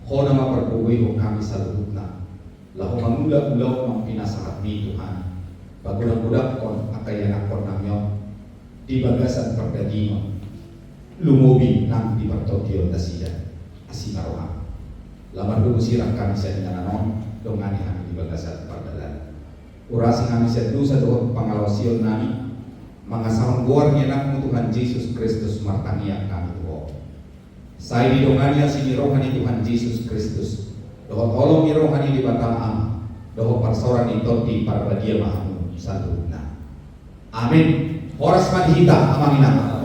Ho nama perbuwi ho kami salutna. Lahu mangulah-ulah mampinasahat ni Tuhan. Bagulang-gulang kon akayanak kon namyo di Bagasan Perdadino. Lumubi nang di Bartokyo Tasida Asimaroha. Lamar dulu sirang kami sa inanon dongani kami di Bagasan Pardalan. Urasi kami sa doon sa doon pangalawasion nami mga samangguar niya ng Tuhan Jesus Kristus martaniya kami tuho. Sa ididongani sinirohan ni Tuhan Jesus Kristus. Dohot olong nirohan ni Batang Ama. Dohot parsoran ni Toti Parbadia Mahamu Salutna. Amin. Horas manhita amangina.